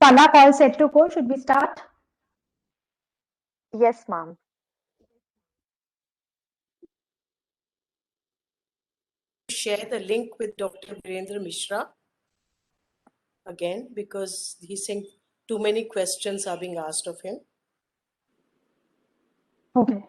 Palak, all set to go. Should we start? Yes, ma'am. Share the link with Dr. Virendra Mishra again because he's saying too many questions are being asked of him. Okay.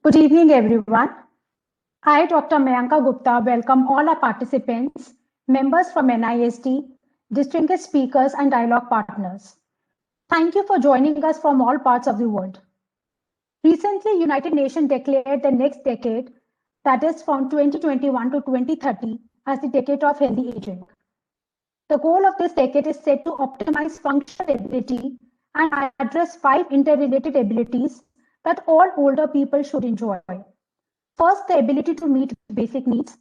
Good evening, everyone. I, Dr. Mayanka Gupta, welcome all our participants, members from NIST, distinguished speakers, and dialogue partners. Thank you for joining us from all parts of the world. Recently, United Nations declared the next decade, that is from 2021 to 2030, as the decade of healthy aging. The goal of this decade is set to optimize functional ability and address 5 interrelated abilities that all older people should enjoy. First, the ability to meet basic needs.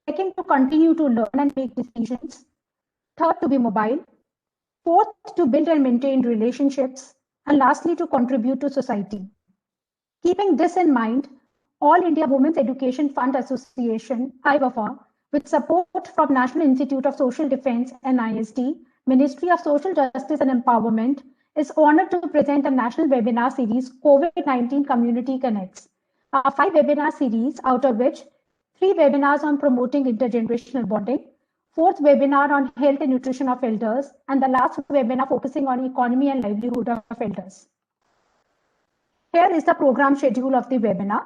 Second, to continue to learn and make decisions. Third, to be mobile. Fourth, to build and maintain relationships. And lastly, to contribute to society. Keeping this in mind, All India Women's Education Fund Association, IWFA, with support from National Institute of Social Defense, NIST, Ministry of Social Justice and Empowerment, is honored to present a national webinar series, COVID-19 Community Connects. A 5 webinar series, out of which 3 webinars on promoting intergenerational bonding, 4th webinar on health and nutrition of elders, and the last webinar focusing on economy and livelihood of elders. Here is the program schedule of the webinar.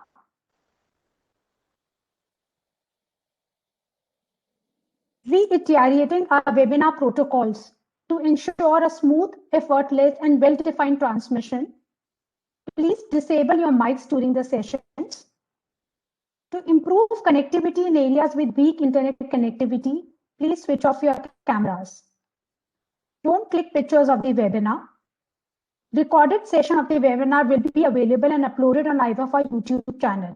Reiterating our webinar protocols to ensure a smooth, effortless, and well-defined transmission. Please disable your mics during the sessions. To improve connectivity in areas with weak internet connectivity, please switch off your cameras. Don't click pictures of the webinar. Recorded session of the webinar will be available and uploaded on IWFA YouTube channel.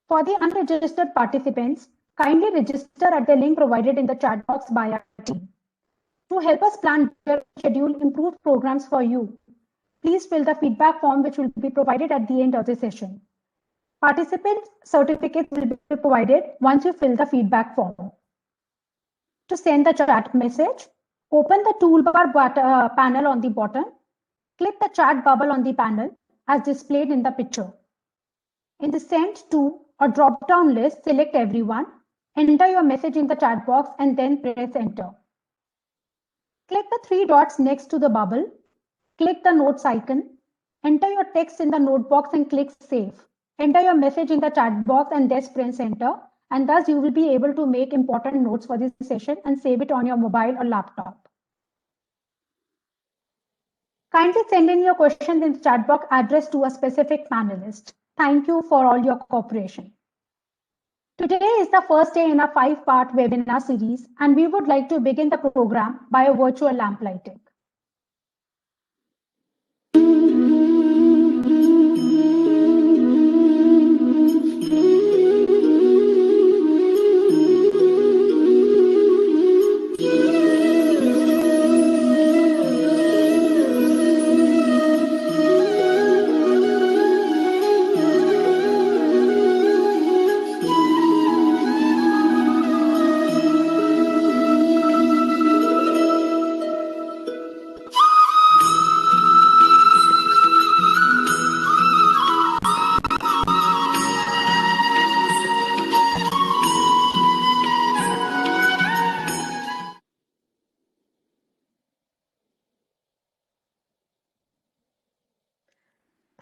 For the unregistered participants, kindly register at the link provided in the chat box by our team. To help us plan your schedule, improved programs for you, please fill the feedback form which will be provided at the end of the session. Participant certificates will be provided once you fill the feedback form. To send the chat message, open the toolbar panel on the bottom. Click the chat bubble on the panel as displayed in the picture. In the Send To or drop-down list, select Everyone, enter your message in the chat box and then press Enter. Click the 3 dots next to the bubble, click the notes icon, enter your text in the note box and click Save. Enter your message in the chat box and then press Enter, and thus you will be able to make important notes for this session and save it on your mobile or laptop. Kindly send in your questions in the chat box addressed to a specific panelist. Thank you for all your cooperation. Today is the first day in a 5-part webinar series, and we would like to begin the program by a virtual lamp lighting.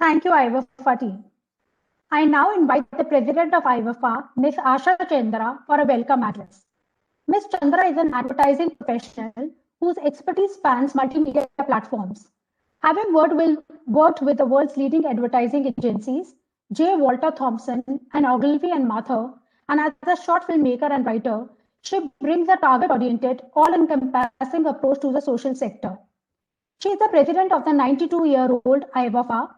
Thank you, IWFA team. I now invite the President of IWFA, Ms. Asha Chandra, for a welcome address. Ms. Chandra is an advertising professional whose expertise spans multimedia platforms. Having worked with the world's leading advertising agencies, J. Walter Thompson and Ogilvy and Mather, and as a short filmmaker and writer, she brings a target-oriented, all-encompassing approach to the social sector. She is the president of the 92-year-old IWFA.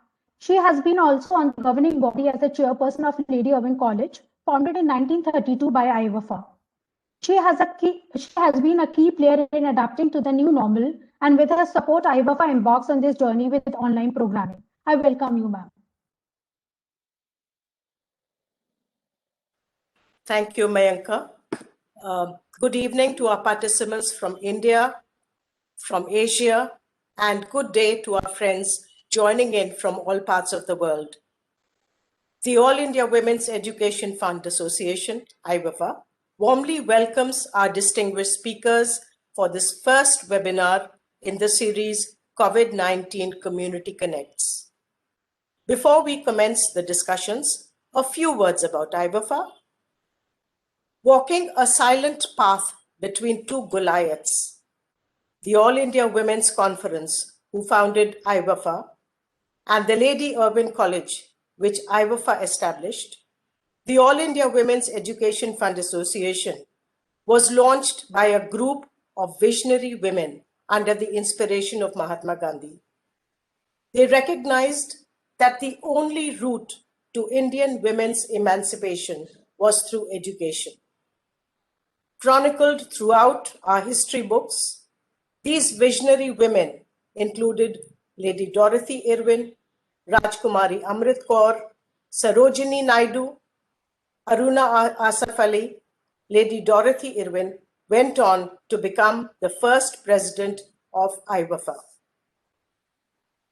She has been also on the governing body as the chairperson of Lady Irwin College, founded in 1932 by IWFA. She has been a key player in adapting to the new normal, and with her support, IWFA embarks on this journey with online programming. I welcome you, ma'am. Thank you, Mayanka. Good evening to our participants from India, from Asia, and good day to our friends joining in from all parts of the world. The All India Women's Education Fund Association, IWFA, warmly welcomes our distinguished speakers for this first webinar in the series COVID-19 Community Connects. Before we commence the discussions, a few words about IWFA. Walking a silent path between two Goliaths, the All India Women's Conference, who founded IWFA, and the Lady Irwin College, which IWFA established, the All India Women's Education Fund Association was launched by a group of visionary women under the inspiration of Mahatma Gandhi. They recognized that the only route to Indian women's emancipation was through education. Chronicled throughout our history books, these visionary women included Lady Dorothy Irwin, Rajkumari Amrit Kaur, Sarojini Naidu, Aruna Asaf Ali. Lady Dorothy Irwin went on to become the first president of IWFA.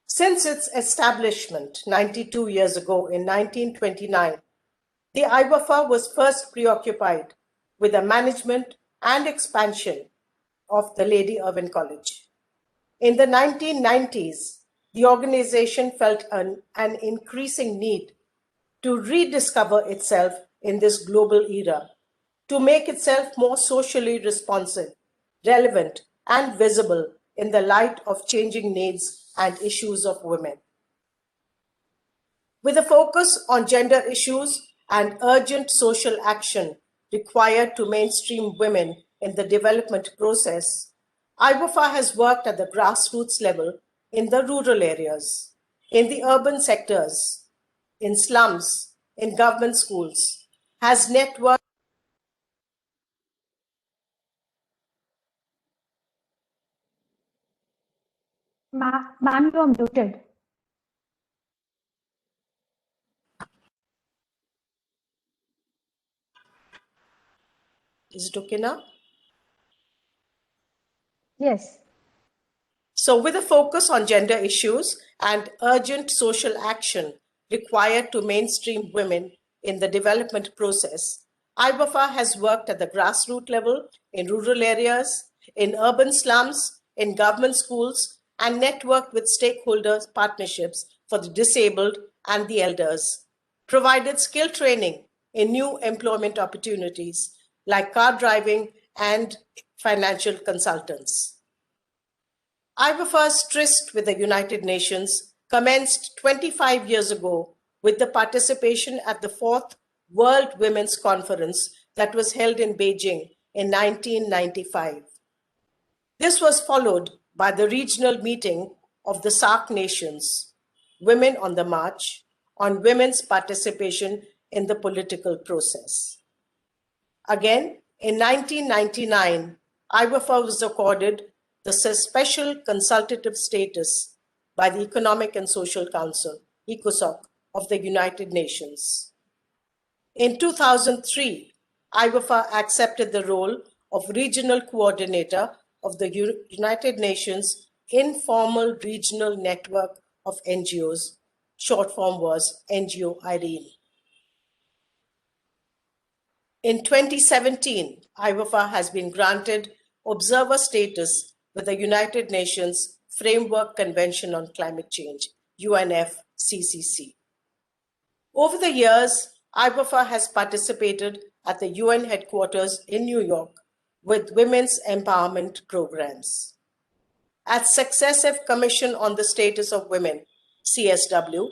Since its establishment 92 years ago in 1929, the IWFA was first preoccupied with the management and expansion of the Lady Irwin College. In the 1990s, the organization felt an increasing need to rediscover itself in this global era, to make itself more socially responsive, relevant, and visible in the light of changing needs and issues of women. With a focus on gender issues and urgent social action required to mainstream women in the development process, IWFA has worked at the grassroots level in the rural areas, in the urban sectors, in slums, in government schools, has networked. Ma'am, you are muted. Is it okay now? Yes. So, with a focus on gender issues and urgent social action required to mainstream women in the development process, IWFA has worked at the grassroots level in rural areas, in urban slums, in government schools, and networked with stakeholders partnerships for the disabled and the elders, provided skill training in new employment opportunities like car driving and financial consultants. IWFA's tryst with the United Nations commenced 25 years ago with the participation at the 4th World Women's Conference that was held in Beijing in 1995. This was followed by the regional meeting of the SAARC nations, Women on the March, on women's participation in the political process. Again, in 1999, IWFA was accorded the special consultative status by the Economic and Social Council, ECOSOC, of the United Nations. In 2003, IWFA accepted the role of regional coordinator of the United Nations Informal Regional Network of NGOs, short form was NGO IRENE. In 2017, IWFA has been granted observer status with the United Nations Framework Convention on Climate Change, UNFCCC. Over the years, IWFA has participated at the UN headquarters in New York with women's empowerment programs. At successive Commission on the Status of Women, CSW,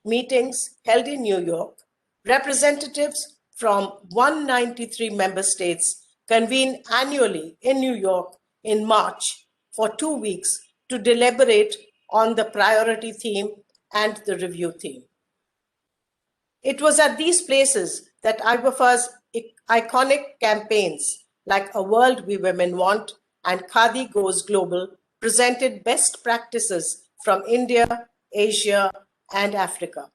meetings held in New York, representatives from 193 member states convene annually in New York in March for 2 weeks to deliberate on the priority theme and the review theme. It was at these places that IWFA's iconic campaigns like A World We Women Want and Khadi Goes Global presented best practices from India, Asia, and Africa.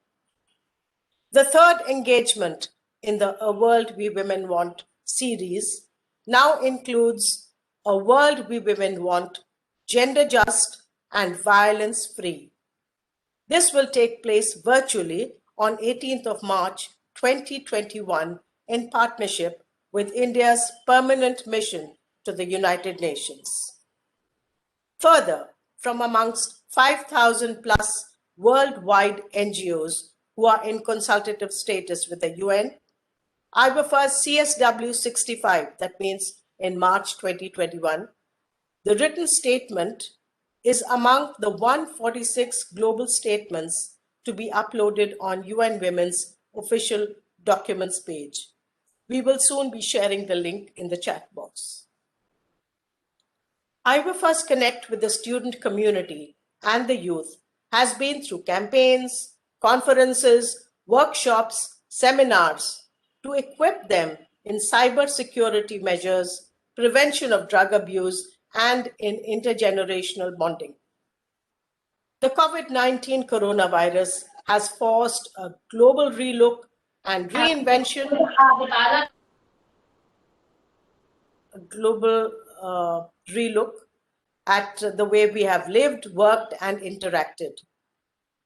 The third engagement in the A World We Women Want series now includes A World We Women Want Gender Just and Violence Free. This will take place virtually on 18th of March 2021 in partnership with India's permanent mission to the United Nations. Further, from amongst 5,000 plus worldwide NGOs who are in consultative status with the UN, IWFA's CSW 65, that means in March 2021, the written statement is among the 146 global statements to be uploaded on UN Women's official documents page. We will soon be sharing the link in the chat box. IWFA's connect with the student community and the youth has been through campaigns, conferences, workshops, seminars to equip them in cybersecurity measures, prevention of drug abuse, and in intergenerational bonding. The COVID-19 coronavirus has forced a global relook and reinvention, relook at the way we have lived, worked, and interacted.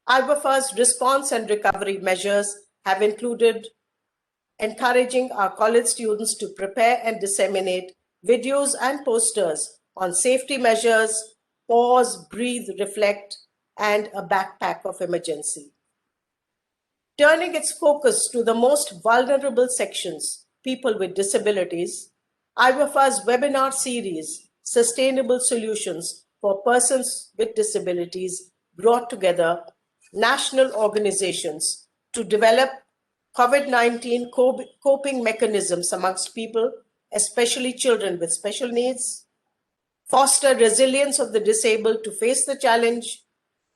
IWFA's response and recovery measures have included encouraging our college students to prepare and disseminate videos and posters on safety measures, pause, breathe, reflect, and a backpack of emergency. Turning its focus to the most vulnerable sections, people with disabilities, IWFA's webinar series, Sustainable Solutions for Persons with Disabilities, brought together national organizations to develop COVID-19 coping mechanisms amongst people, especially children with special needs, foster resilience of the disabled to face the challenge,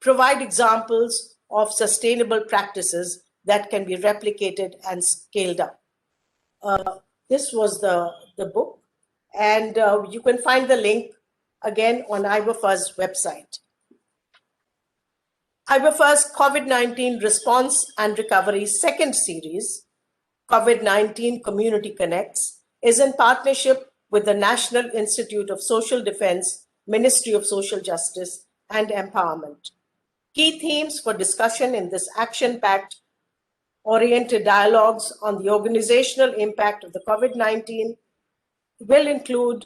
provide examples of sustainable practices that can be replicated and scaled up. This was the book, and you can find the link again on IWFA's website. IWFA's COVID-19 Response and Recovery second series, COVID-19 Community Connects, is in partnership with the National Institute of Social Defense, Ministry of Social Justice and Empowerment. Key themes for discussion in this action-packed oriented dialogues on the organizational impact of the COVID-19 will include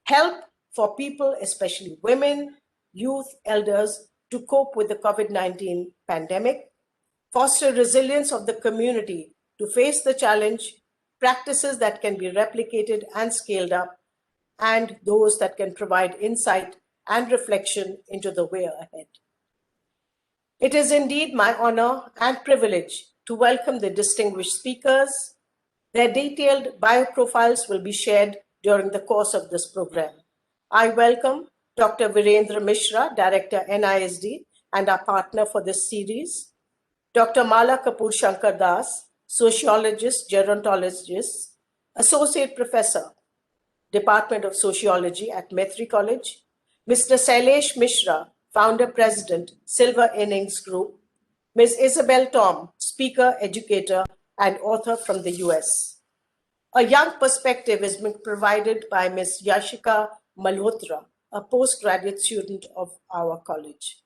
help for people, especially women, youth, elders, to cope with the COVID-19 pandemic, foster resilience of the community to face the challenge, practices that can be replicated and scaled up, and those that can provide insight and reflection into the way ahead. It is indeed my honor and privilege to welcome the distinguished speakers. Their detailed bio profiles will be shared during the course of this program. I welcome Dr. Virendra Mishra, Director, NISD, and our partner for this series. Dr. Mala Kapoor Shankar Das, Sociologist, Gerontologist, Associate Professor, Department of Sociology at Maitre College. Mr. Sailesh Mishra, Founder President, Silver Innings Group. Ms. Isabel Tom, Speaker, Educator, and author from the US. A young perspective is being provided by Ms. Yashika Malhotra, a postgraduate student of our college.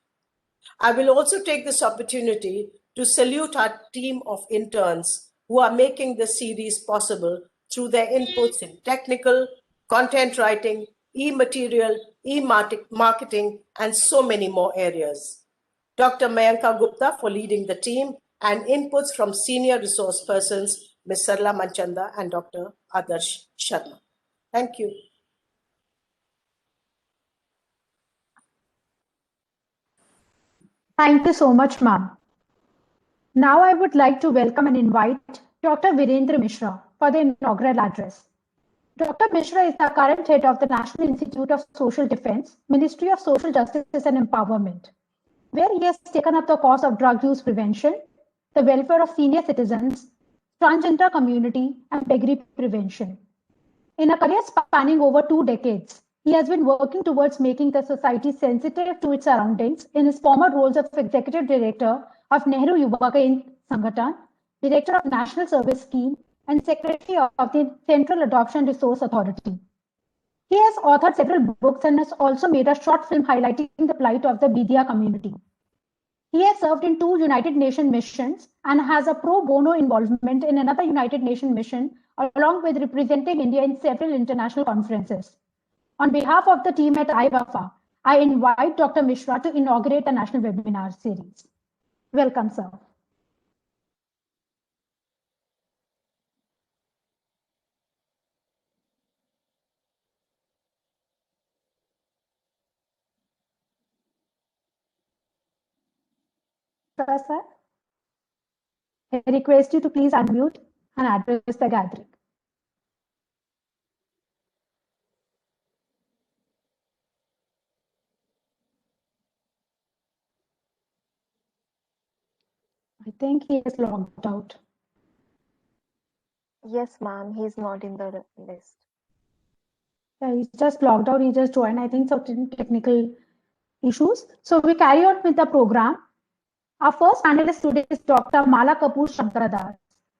I will also take this opportunity to salute our team of interns who are making this series possible through their inputs in technical, content writing, e-material, e-marketing, and so many more areas. Dr. Mayanka Gupta for leading the team, and inputs from senior resource persons, Ms. Sarla Manchanda and Dr. Adarsh Sharma. Thank you. Thank you so much, ma'am. Now I would like to welcome and invite Dr. Virendra Mishra for the inaugural address. Dr. Mishra is the current head of the National Institute of Social Defense, Ministry of Social Justice and Empowerment, where he has taken up the cause of drug use prevention, the welfare of senior citizens, transgender community, and pedigree prevention. In a career spanning over 2 decades, he has been working towards making the society sensitive to its surroundings in his former roles of Executive Director of Nehru Yuva Sangathan, Director of National Service Scheme, and Secretary of the Central Adoption Resource Authority. He has authored several books and has also made a short film highlighting the plight of the Bidya community. He has served in 2 United Nations missions and has a pro bono involvement in another United Nations mission, along with representing India in several international conferences. On behalf of the team at IWAFA, I invite Dr. Mishra to inaugurate the national webinar series. Welcome, sir. Sir, I request you to please unmute and address the gathering. I think he is logged out. Yes, ma'am. He's not in the list. Yeah, he's just logged out. He just joined. I think certain technical issues. So we carry on with the program. Our first panelist today is Dr. Mala Kapoor Shankaradas.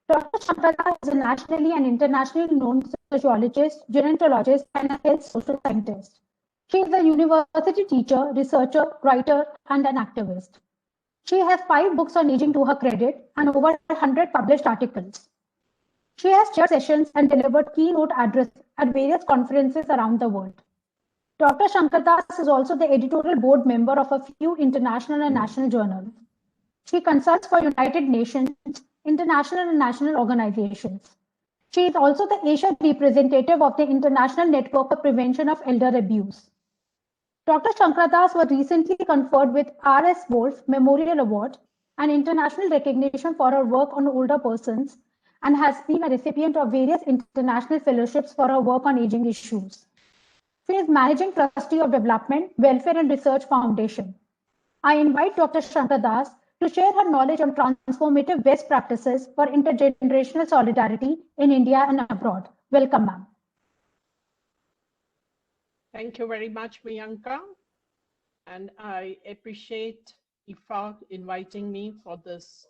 Dr. Shankaradas is a nationally and internationally known sociologist, gerontologist, and a health social scientist. She is a university teacher, researcher, writer, and an activist. She has 5 books on aging to her credit and over 100 published articles. She has chaired sessions and delivered keynote addresses at various conferences around the world. Dr. Shankaradas is also the editorial board member of a few international and national journals. She consults for United Nations, international and national organizations. She is also the Asia representative of the International Network for Prevention of Elder Abuse. Dr. Shankaradas was recently conferred with R.S. Wolf Memorial Award, an international recognition for her work on older persons, and has been a recipient of various international fellowships for her work on aging issues. She is Managing Trustee of Development, Welfare and Research Foundation. I invite Dr. Shankaradas to share her knowledge on transformative best practices for intergenerational solidarity in India and abroad. Welcome, ma'am. Thank you very much, Priyanka. And I appreciate IFA inviting me for this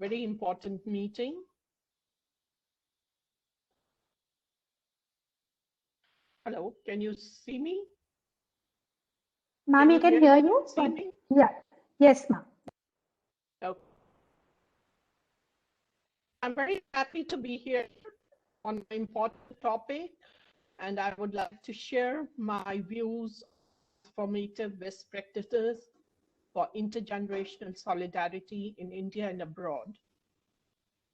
very important meeting. Hello, can you see me? Ma'am, we can hear you. See me? Yeah. Yes, ma'am. Okay. I'm very happy to be here on an important topic, and I would like to share my views on transformative best practices for intergenerational solidarity in India and abroad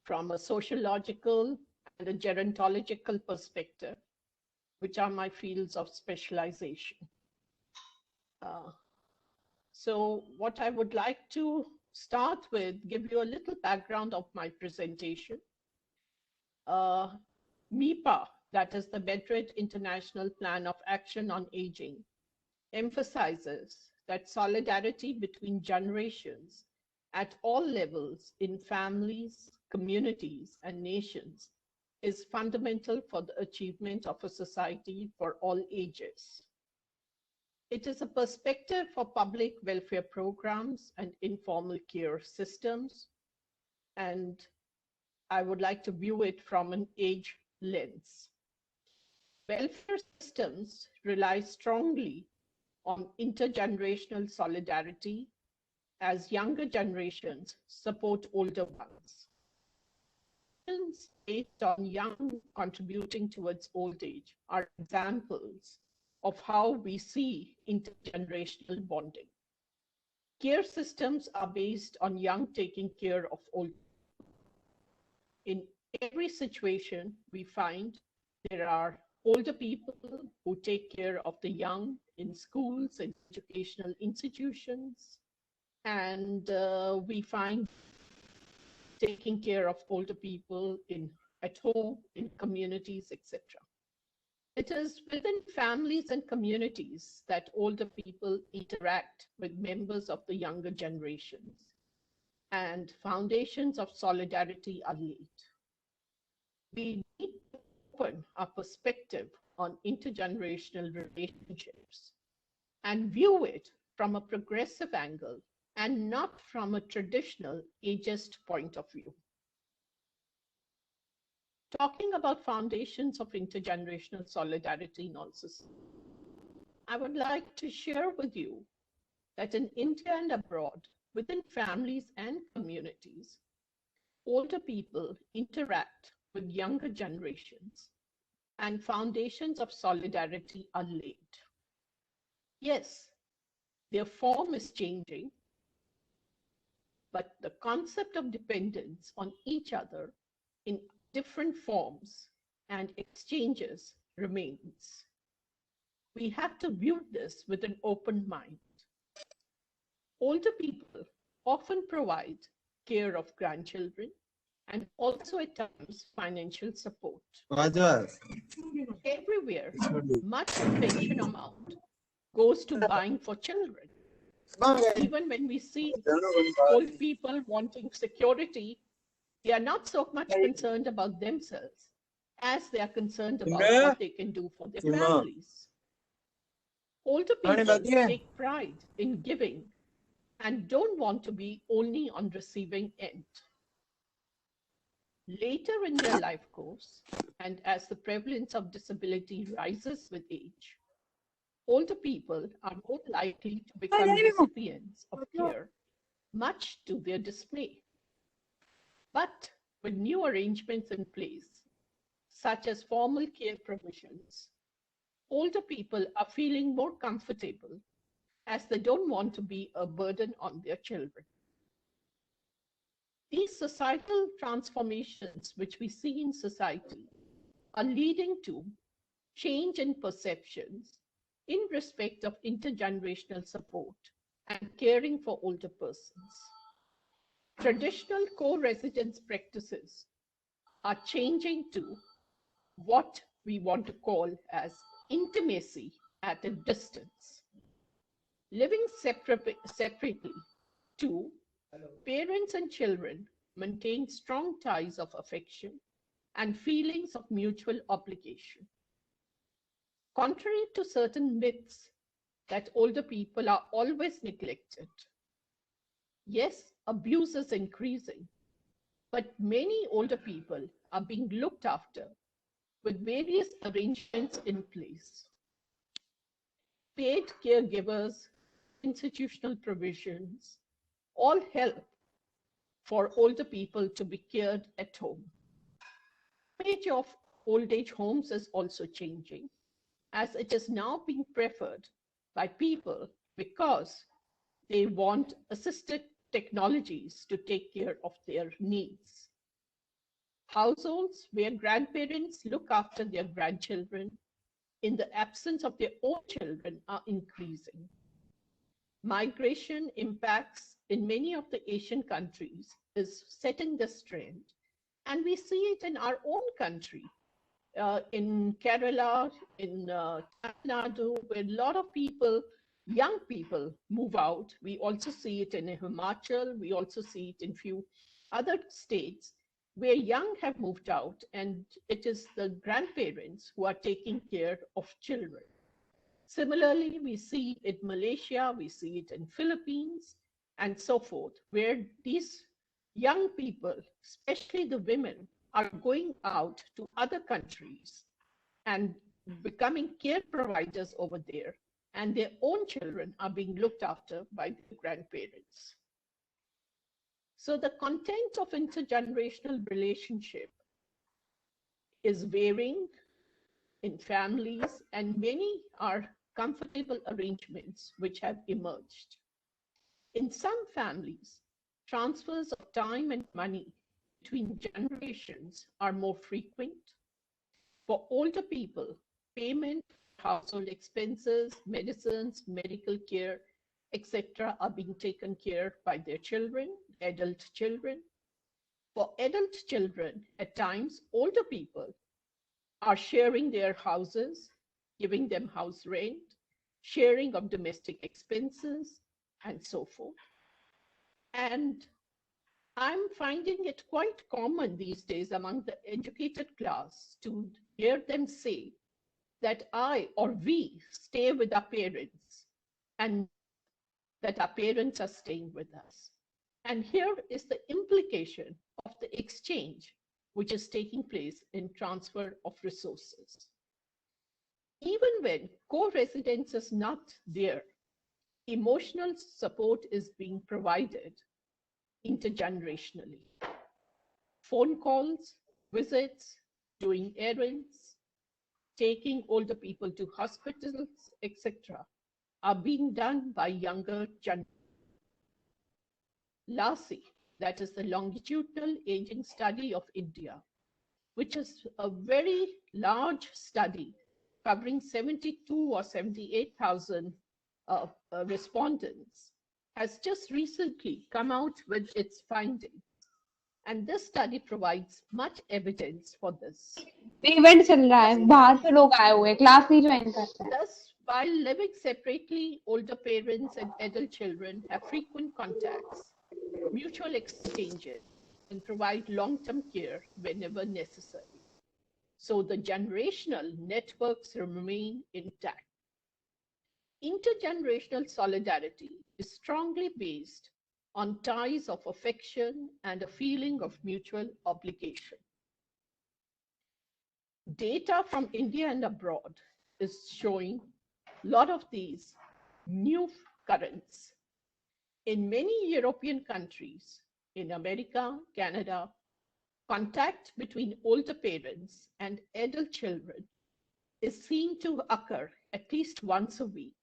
from a sociological and a gerontological perspective, which are my fields of specialization. So what I would like to start with, give you a little background of my presentation. MIPA, that is the Madrid International Plan of Action on Aging, emphasizes that solidarity between generations at all levels in families, communities, and nations is fundamental for the achievement of a society for all ages. It is a perspective for public welfare programs and informal care systems, and I would like to view it from an age lens. Welfare systems rely strongly on intergenerational solidarity as younger generations support older ones. Based on young contributing towards old age are examples of how we see intergenerational bonding. Care systems are based on young taking care of old. In every situation, we find there are older people who take care of the young in schools and educational institutions, and we find taking care of older people at home, in communities, etc. It is within families and communities that older people interact with members of the younger generations, and foundations of solidarity are laid. We need open our perspective on intergenerational relationships and view it from a progressive angle and not from a traditional ageist point of view. Talking about foundations of intergenerational solidarity in all societies, I would like to share with you that in India and abroad, within families and communities, older people interact with younger generations and foundations of solidarity are laid. Yes, their form is changing, but the concept of dependence on each other in different forms and exchanges remains. We have to view this with an open mind. Older people often provide care of grandchildren and also at times financial support. Everywhere, much of pension amount goes to buying for children. Even when we see old people wanting security, they are not so much concerned about themselves as they are concerned about what they can do for their families. Older people take pride in giving and don't want to be only on receiving end. Later in their life course, and as the prevalence of disability rises with age, older people are more likely to become recipients of care, much to their dismay. But with new arrangements in place, such as formal care provisions, older people are feeling more comfortable as they don't want to be a burden on their children. These societal transformations which we see in society are leading to change in perceptions in respect of intergenerational support and caring for older persons. Traditional co-residence practices are changing to what we want to call as intimacy at a distance. Living separately, too, parents and children maintain strong ties of affection and feelings of mutual obligation. Contrary to certain myths that older people are always neglected, yes, abuse is increasing, but many older people are being looked after with various arrangements in place. Paid caregivers, institutional provisions, all help for older people to be cared at home. Image of old age homes is also changing, as it is now being preferred by people because they want assisted technologies to take care of their needs. Households where grandparents look after their grandchildren in the absence of their own children are increasing. Migration impacts in many of the Asian countries is setting this trend, and we see it in our own country, in Kerala, in Tamil Nadu, where a lot of people, young people, move out. We also see it in Himachal. We also see it in few other states where young have moved out, and it is the grandparents who are taking care of children. Similarly, we see it in Malaysia, we see it in Philippines, and so forth, where these young people, especially the women, are going out to other countries and becoming care providers over there, and their own children are being looked after by their grandparents. So the content of intergenerational relationship is varying in families, and many are comfortable arrangements which have emerged. In some families, transfers of time and money between generations are more frequent. For older people, payment, household expenses, medicines, medical care, etc. are being taken care by their children, adult children. For adult children, at times, older people are sharing their houses, giving them house rent, sharing of domestic expenses, and so forth. And I'm finding it quite common these days among the educated class to hear them say that I or we stay with our parents and that our parents are staying with us. And here is the implication of the exchange which is taking place in transfer of resources. Even when co-residence is not there, emotional support is being provided intergenerationally. Phone calls, visits, doing errands, taking older people to hospitals, etc., are being done by younger generations. LASI, that is the Longitudinal Aging Study of India, which is a very large study covering 72 or 78,000 respondents, has just recently come out with its findings. And this study provides much evidence for this. Event चल रहा है, बाहर से लोग आए हुए हैं, class नहीं ज्वाइन करते हैं. Thus, while living separately, older parents and adult children have frequent contacts, mutual exchanges, and provide long-term care whenever necessary. So the generational networks remain intact. Intergenerational solidarity is strongly based on ties of affection and a feeling of mutual obligation. Data from India and abroad is showing a lot of these new currents. In many European countries, in America, Canada, contact between older parents and adult children is seen to occur at least once a week.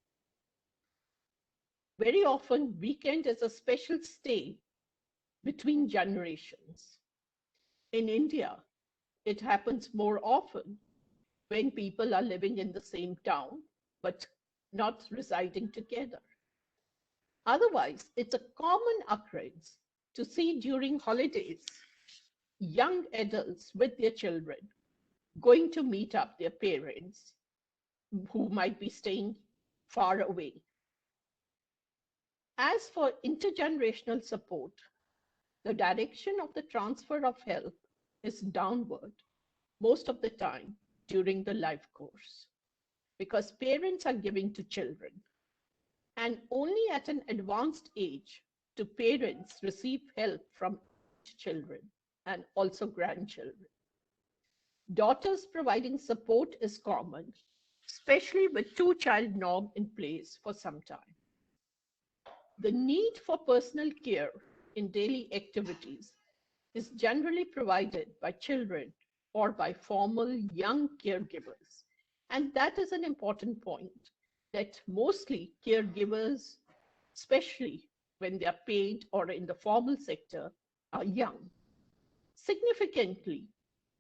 Very often, weekend is a special stay between generations. In India, it happens more often when people are living in the same town, but not residing together. Otherwise, it's a common occurrence to see during holidays young adults with their children going to meet up their parents who might be staying far away. As for intergenerational support, the direction of the transfer of help is downward most of the time during the life course, because parents are giving to children, and only at an advanced age do parents receive help from children and also grandchildren. Daughters providing support is common, especially with two-child norm in place for some time. The need for personal care in daily activities is generally provided by children or by formal young caregivers. And that is an important point, that mostly caregivers, especially when they are paid or in the formal sector, are young. Significantly,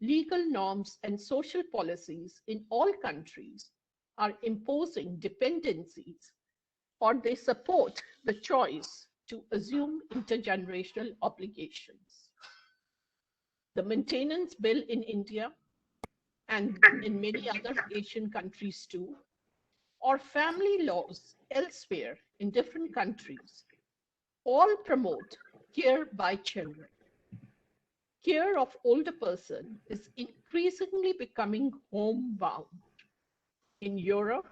legal norms and social policies in all countries are imposing dependencies, or they support the choice to assume intergenerational obligations. The maintenance bill in India and in many other Asian countries too, or family laws elsewhere in different countries, all promote care by children. Care of older person is increasingly becoming homebound. In Europe,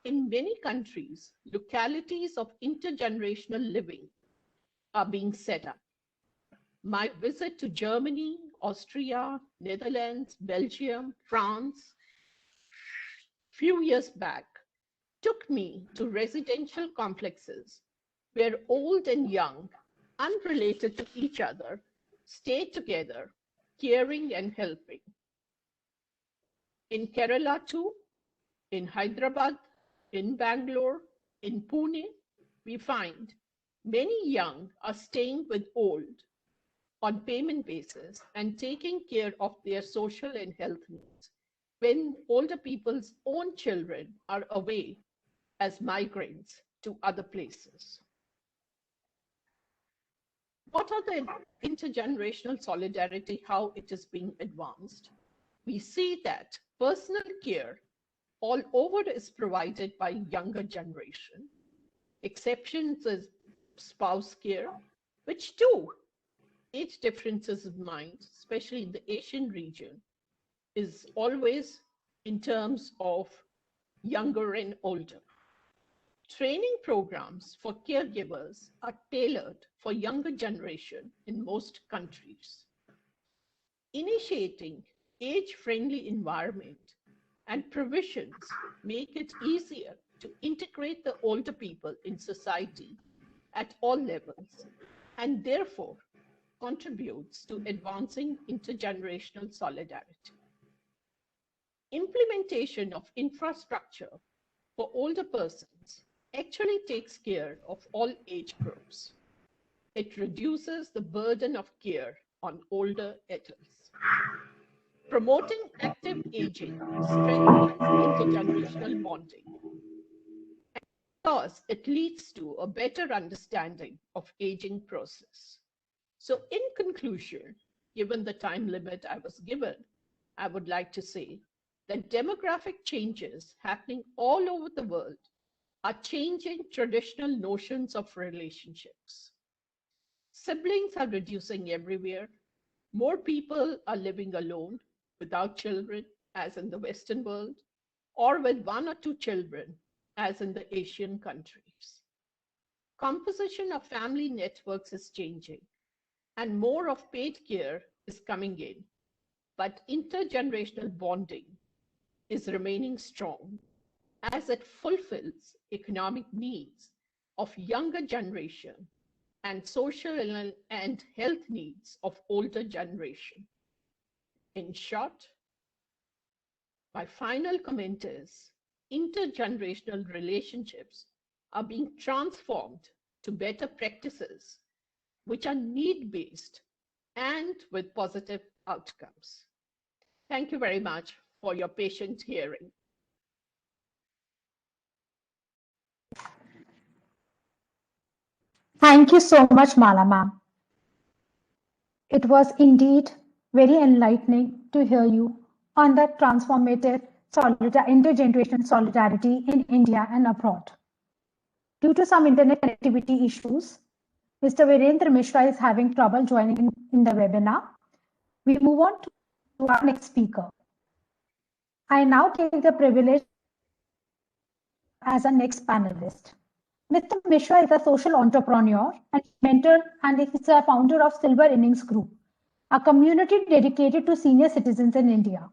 in many countries, localities of intergenerational living are being set up. My visit to Germany, Austria, Netherlands, Belgium, France, few years back, took me to residential complexes where old and young, unrelated to each other, stay together, caring and helping. In Kerala too, in Hyderabad, in Bangalore, in Pune, we find many young are staying with old on payment basis and taking care of their social and health needs when older people's own children are away as migrants to other places. What are the intergenerational solidarity, how it is being advanced? We see that personal care all over is provided by younger generation. Exceptions is spouse care, which too, age differences of mind, especially in the Asian region, is always in terms of younger and older. Training programs for caregivers are tailored for younger generation in most countries. Initiating age-friendly environment and provisions make it easier to integrate the older people in society at all levels, and therefore contributes to advancing intergenerational solidarity. Implementation of infrastructure for older persons actually takes care of all age groups. It reduces the burden of care on older adults. Promoting active aging strengthens intergenerational bonding, because it leads to a better understanding of aging process. So in conclusion, given the time limit I was given, I would like to say that demographic changes happening all over the world are changing traditional notions of relationships. Siblings are reducing everywhere. More people are living alone without children, as in the Western world, or with one or two children, as in the Asian countries. Composition of family networks is changing, and more of paid care is coming in, but intergenerational bonding is remaining strong as it fulfills economic needs of younger generation and social and health needs of older generation. In short, my final comment is intergenerational relationships are being transformed to better practices which are need-based and with positive outcomes. Thank you very much for your patient hearing. Thank you so much, Mala ma'am. It was indeed very enlightening to hear you on that transformative intergenerational solidarity in India and abroad. Due to some internet connectivity issues, Mr. Virendra Mishra is having trouble joining in the webinar. We move on to our next speaker. I now take the privilege as our next panelist. Mr. Mishra is a social entrepreneur and mentor, and is a founder of Silver Innings Group, a community dedicated to senior citizens in India.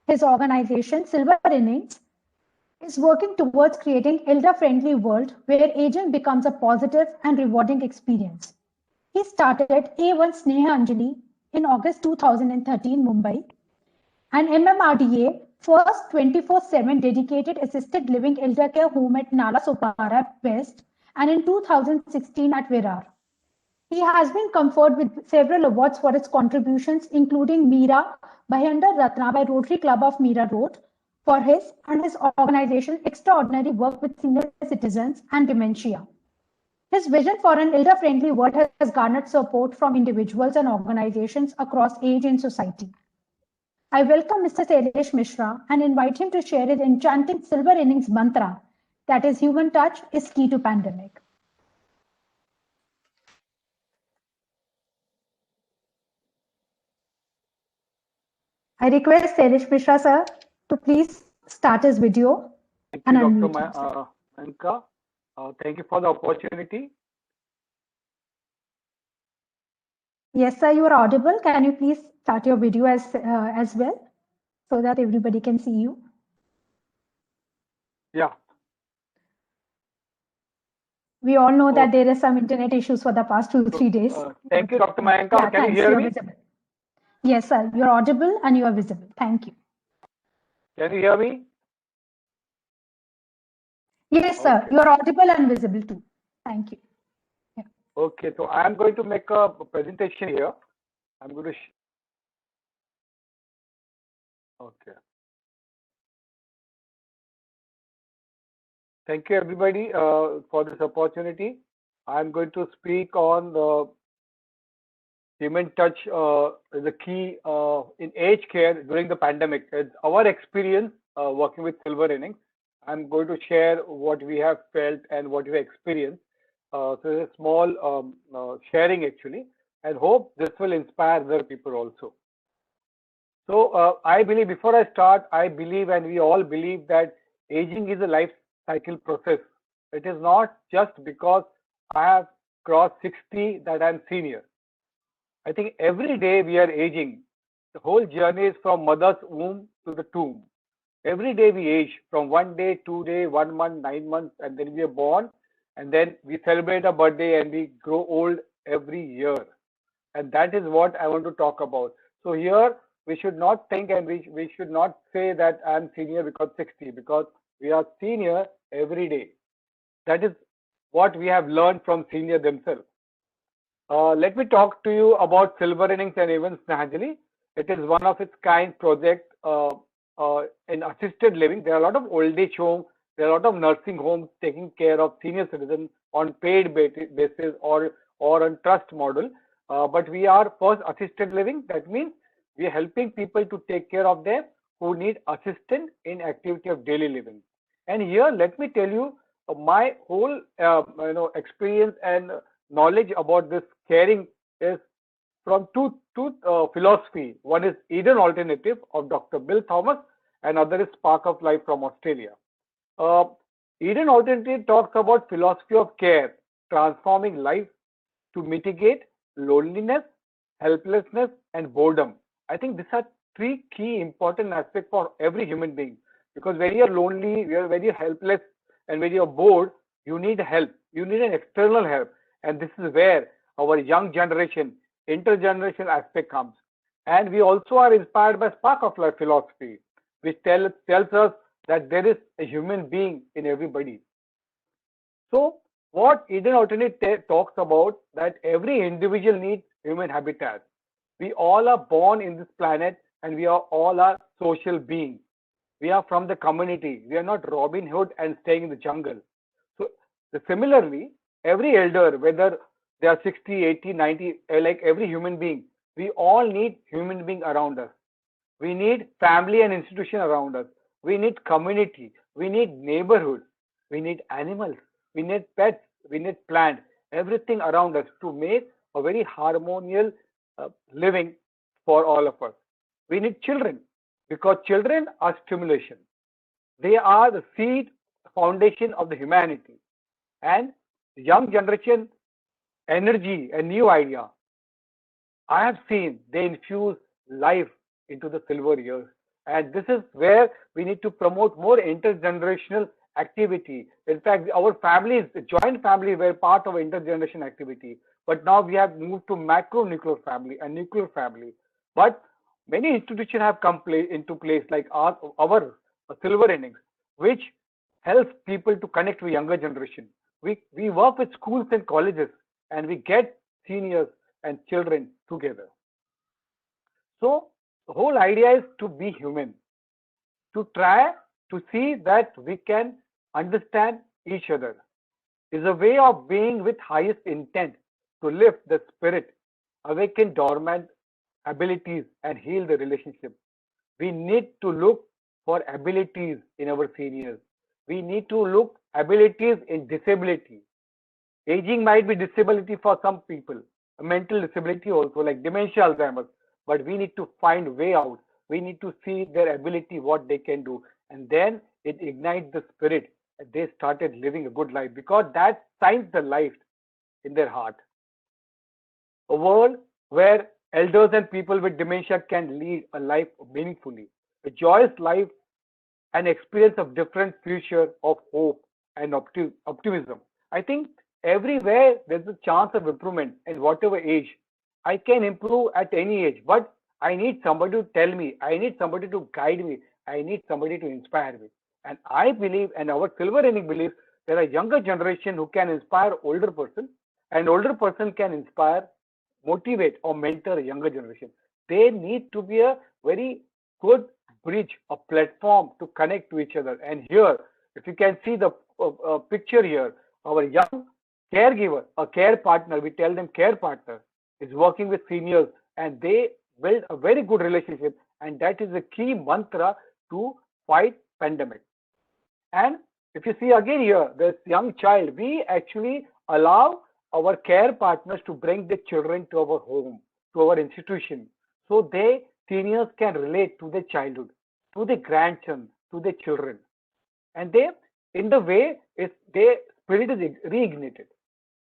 His organization, Silver Innings, is working towards creating an elder-friendly world where aging becomes a positive and rewarding experience. He started A1 Sneha Anjali in August 2013, Mumbai, and MMRDA first 24/7 dedicated assisted living elder care home at Nala Sopara West, and in 2016 at Virar. He has been conferred with several awards for his contributions, including Meera Bhayandar Ratna by Rotary Club of Meera Road for his and his organization's extraordinary work with senior citizens and dementia. His vision for an elder-friendly world has garnered support from individuals and organizations across age and society. I welcome Mr. Shailesh Mishra and invite him to share his enchanting Silver Innings mantra, that is, human touch is key to pandemic. I request Shailesh Mishra, sir, to please start his video. Thank you, Dr. Mayanka. Thank you for the opportunity. Yes, sir, you are audible. Can you please start your video as well, so that everybody can see you? Yeah. We all know that there is some internet issues for the past 2-3 days. Thank you, Dr. Mayanka. Yeah, can you hear me? Visible. Yes, sir, you are audible and you are visible. Thank you. Can you hear me? Yes, sir, you are audible and visible too. Thank you. Yeah. Okay, so I am going to make a presentation here. I'm going to. Okay. Thank you, everybody, for this opportunity. I'm going to speak on the human touch is a key in aged care during the pandemic. It's our experience working with Silver Innings. I'm going to share what we have felt and what we have experienced. So it's a small sharing actually, and hope this will inspire other people also. So I believe, before I start, I believe, and we all believe, that aging is a life cycle process. It is not just because I have crossed 60 that I'm senior. I think every day we are aging. The whole journey is from mother's womb to the tomb. Every day we age, from 1 day, 2 day, 1 month, 9 months, and then we are born, and then we celebrate a birthday and we grow old every year. And that is what I want to talk about. So here we should not think, and we should not say that I'm senior because 60, because we are senior every day. That is what we have learned from senior themselves. Let me talk to you about Silver Innings and Evans Snahanjali. It is one of its kind project in assisted living. There are a lot of old age homes, there are a lot of nursing homes taking care of senior citizens on paid basis or on trust model. But we are first assisted living. That means we are helping people to take care of them who need assistance in activity of daily living. And here, let me tell you my whole experience and knowledge about this caring is from two philosophy. One is Eden Alternative of Dr. Bill Thomas, and other is Spark of Life from Australia. Uh, Eden Alternative talks about philosophy of care, transforming life to mitigate loneliness, helplessness, and boredom. I think these are three key important aspects for every human being. Because when you're lonely, you're very helpless, and when you're bored, you need help. You need an external help. And this is where our young generation, intergenerational aspect comes. And we also are inspired by Spark of Life philosophy, which tells us that there is a human being in everybody. So what Eden Alternate talks about, that every individual needs human habitat. We all are born in this planet, and we are all are social beings. We are from the community. We are not Robin Hood and staying in the jungle. So similarly, every elder, whether they are 60, 80, 90, like every human being, we all need human being around us. We need family and institution around us. We need community. We need neighborhood. We need animals. We need pets. We need plants. Everything around us to make a very harmonious living for all of us. We need children, because children are stimulation. They are the seed foundation of the humanity. And the young generation energy and new idea, I have seen they infuse life into the silver years. And this is where we need to promote more intergenerational activity. In fact, our families, the joint family, were part of intergeneration activity. But now we have moved to macro nuclear family and nuclear family. But many institutions have come into place, like our silver innings, which helps people to connect with younger generation. We work with schools and colleges, and we get seniors and children together. So the whole idea is to be human, to try to see that we can understand each other. Is a way of being with highest intent to lift the spirit, awaken dormant abilities, and heal the relationship. We need to look for abilities in our seniors. We need to look abilities in disability. Aging might be disability for some people, a mental disability also, like dementia, Alzheimer's. But we need to find way out. We need to see their ability, what they can do, and then it ignites the spirit. And they started living a good life, because that shines the light in their heart. A world where elders and people with dementia can lead a life meaningfully, a joyous life, an experience of different future of hope and optimism. I think everywhere there's a chance of improvement in whatever age. I can improve at any age, but I need somebody to tell me. I need somebody to guide me. I need somebody to inspire me. And I believe, and our silver inning believes, there are younger generation who can inspire older person, and older person can inspire, motivate, or mentor a younger generation. They need to be a very good bridge, a platform to connect to each other. And here, if you can see the picture here, our young caregiver, a care partner, we tell them care partner, is working with seniors, and they build a very good relationship. And that is the key mantra to fight pandemic. And if you see again here, this young child, we actually allow our care partners to bring the children to our home, to our institution. So they seniors can relate to their childhood, to their grandchildren, to their children, and they, in the way, is their spirit is reignited.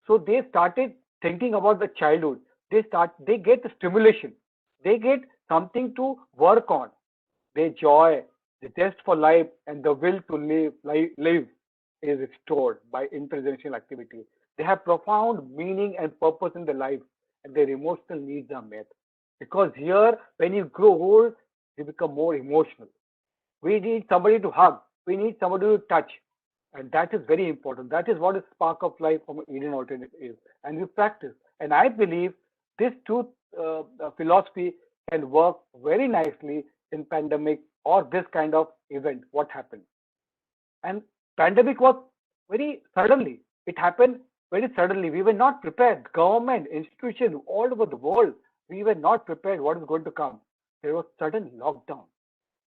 So they started thinking about the childhood. They get the stimulation, they get something to work on. Their joy, the zest for life, and the will to live is restored by intergenerational activity. They have profound meaning and purpose in their life, and their emotional needs are met. Because here, when you grow old, you become more emotional. We need somebody to hug. We need somebody to touch. And that is very important. That is what a spark of life from Indian alternate is. And we practice. And I believe this truth philosophy can work very nicely in pandemic or this kind of event, what happened. And pandemic was very suddenly. It happened very suddenly. We were not prepared. Government, institution, all over the world, we were not prepared what is going to come. There was sudden lockdown.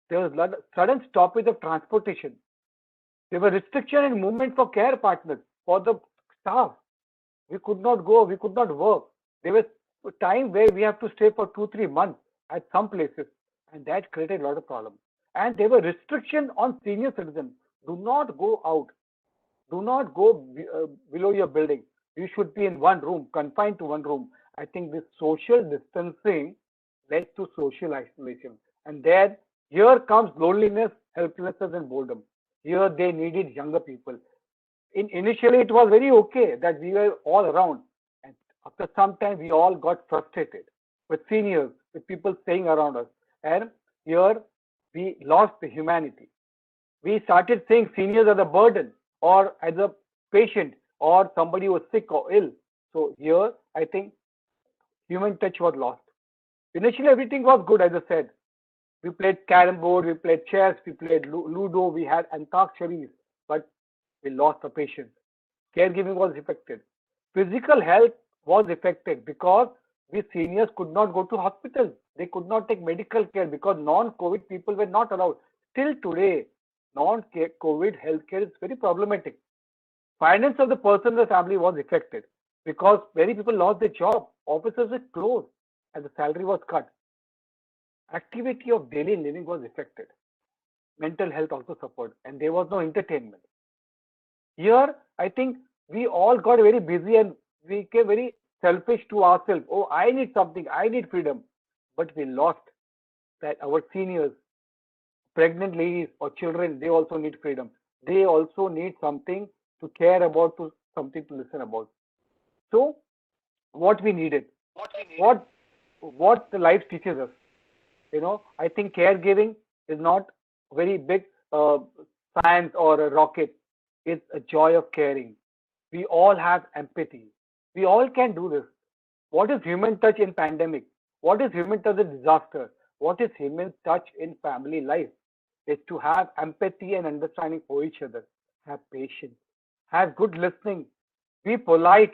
There was sudden stoppage of transportation. There were restriction in movement for care partners, for the staff. We could not go, we could not work. There was a time where we have to stay for 2-3 months at some places, and that created a lot of problems. And there were restrictions on senior citizens. Do not go out. Do not go below your building. You should be in one room, confined to one room. I think this social distancing led to social isolation. And then here comes loneliness, helplessness, and boredom. Here they needed younger people. Initially, it was very okay that we were all around. And after some time, we all got frustrated with seniors, with people staying around us. And here we lost the humanity. We started saying seniors are the burden or as a patient or somebody who was sick or ill. So here, I think human touch was lost. Initially, everything was good, as I said. We played carom board, we played chess, we played ludo, we had antakshari, but we lost the patient. Caregiving was affected. Physical health was affected because we seniors could not go to hospitals. They could not take medical care because non-COVID people were not allowed. Till today, non-COVID healthcare is very problematic. Finance of the person and the family was affected because many people lost their job. Offices were closed and the salary was cut. Activity of daily living was affected. Mental health also suffered, and there was no entertainment. Here, I think we all got very busy and we became very selfish to ourselves. Oh, I need something, I need freedom. But we lost that our seniors, pregnant ladies or children, they also need freedom. They also need something to care about, to something to listen about. So, what we needed, what the life teaches us. I think caregiving is not very big science or a rocket. It's a joy of caring. We all have empathy. We all can do this. What is human touch in pandemic? What is human touch in disaster? What is human touch in family life? Is to have empathy and understanding for each other. Have patience. Have good listening. Be polite.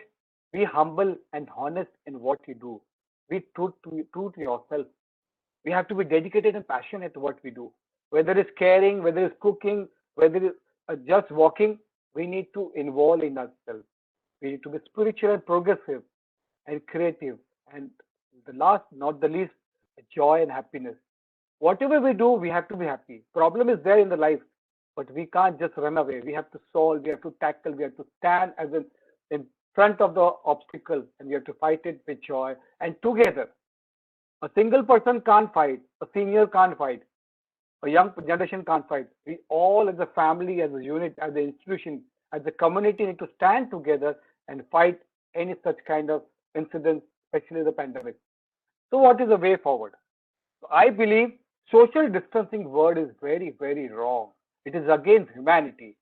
Be humble and honest in what you do. Be true to yourself. We have to be dedicated and passionate to what we do. Whether it's caring, whether it's cooking, whether it's just walking, we need to involve in ourselves. We need to be spiritual and progressive and creative. And the last, not the least, joy and happiness. Whatever we do, we have to be happy. Problem is there in the life, but we can't just run away. We have to solve, we have to tackle, we have to stand as in front of the obstacle, and we have to fight it with joy and together. A single person can't fight, a senior can't fight, a young generation can't fight. We all as a family, as a unit, as an institution, as a community need to stand together and fight any such kind of incidents, especially the pandemic. So what is the way forward? I believe social distancing word is very, very wrong. It is against humanity.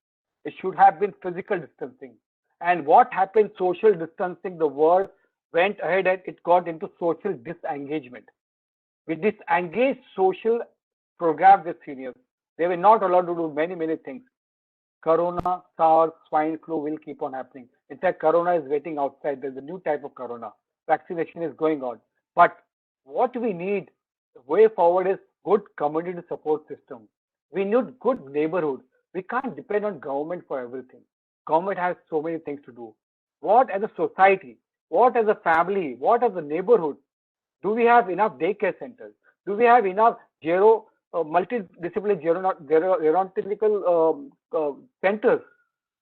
It should have been physical distancing. And what happened, social distancing, the word went ahead and it got into social disengagement. We disengaged social programs with seniors. They were not allowed to do many, many things. Corona, SARS, swine flu will keep on happening. In fact, Corona is waiting outside. There's a new type of Corona. Vaccination is going on. But what we need, the way forward is good community support system. We need good neighborhood. We can't depend on government for everything. Government has so many things to do. What as a society, what as a family, what as a neighborhood, do we have enough daycare centers? Do we have enough multidisciplinary gerontological centers?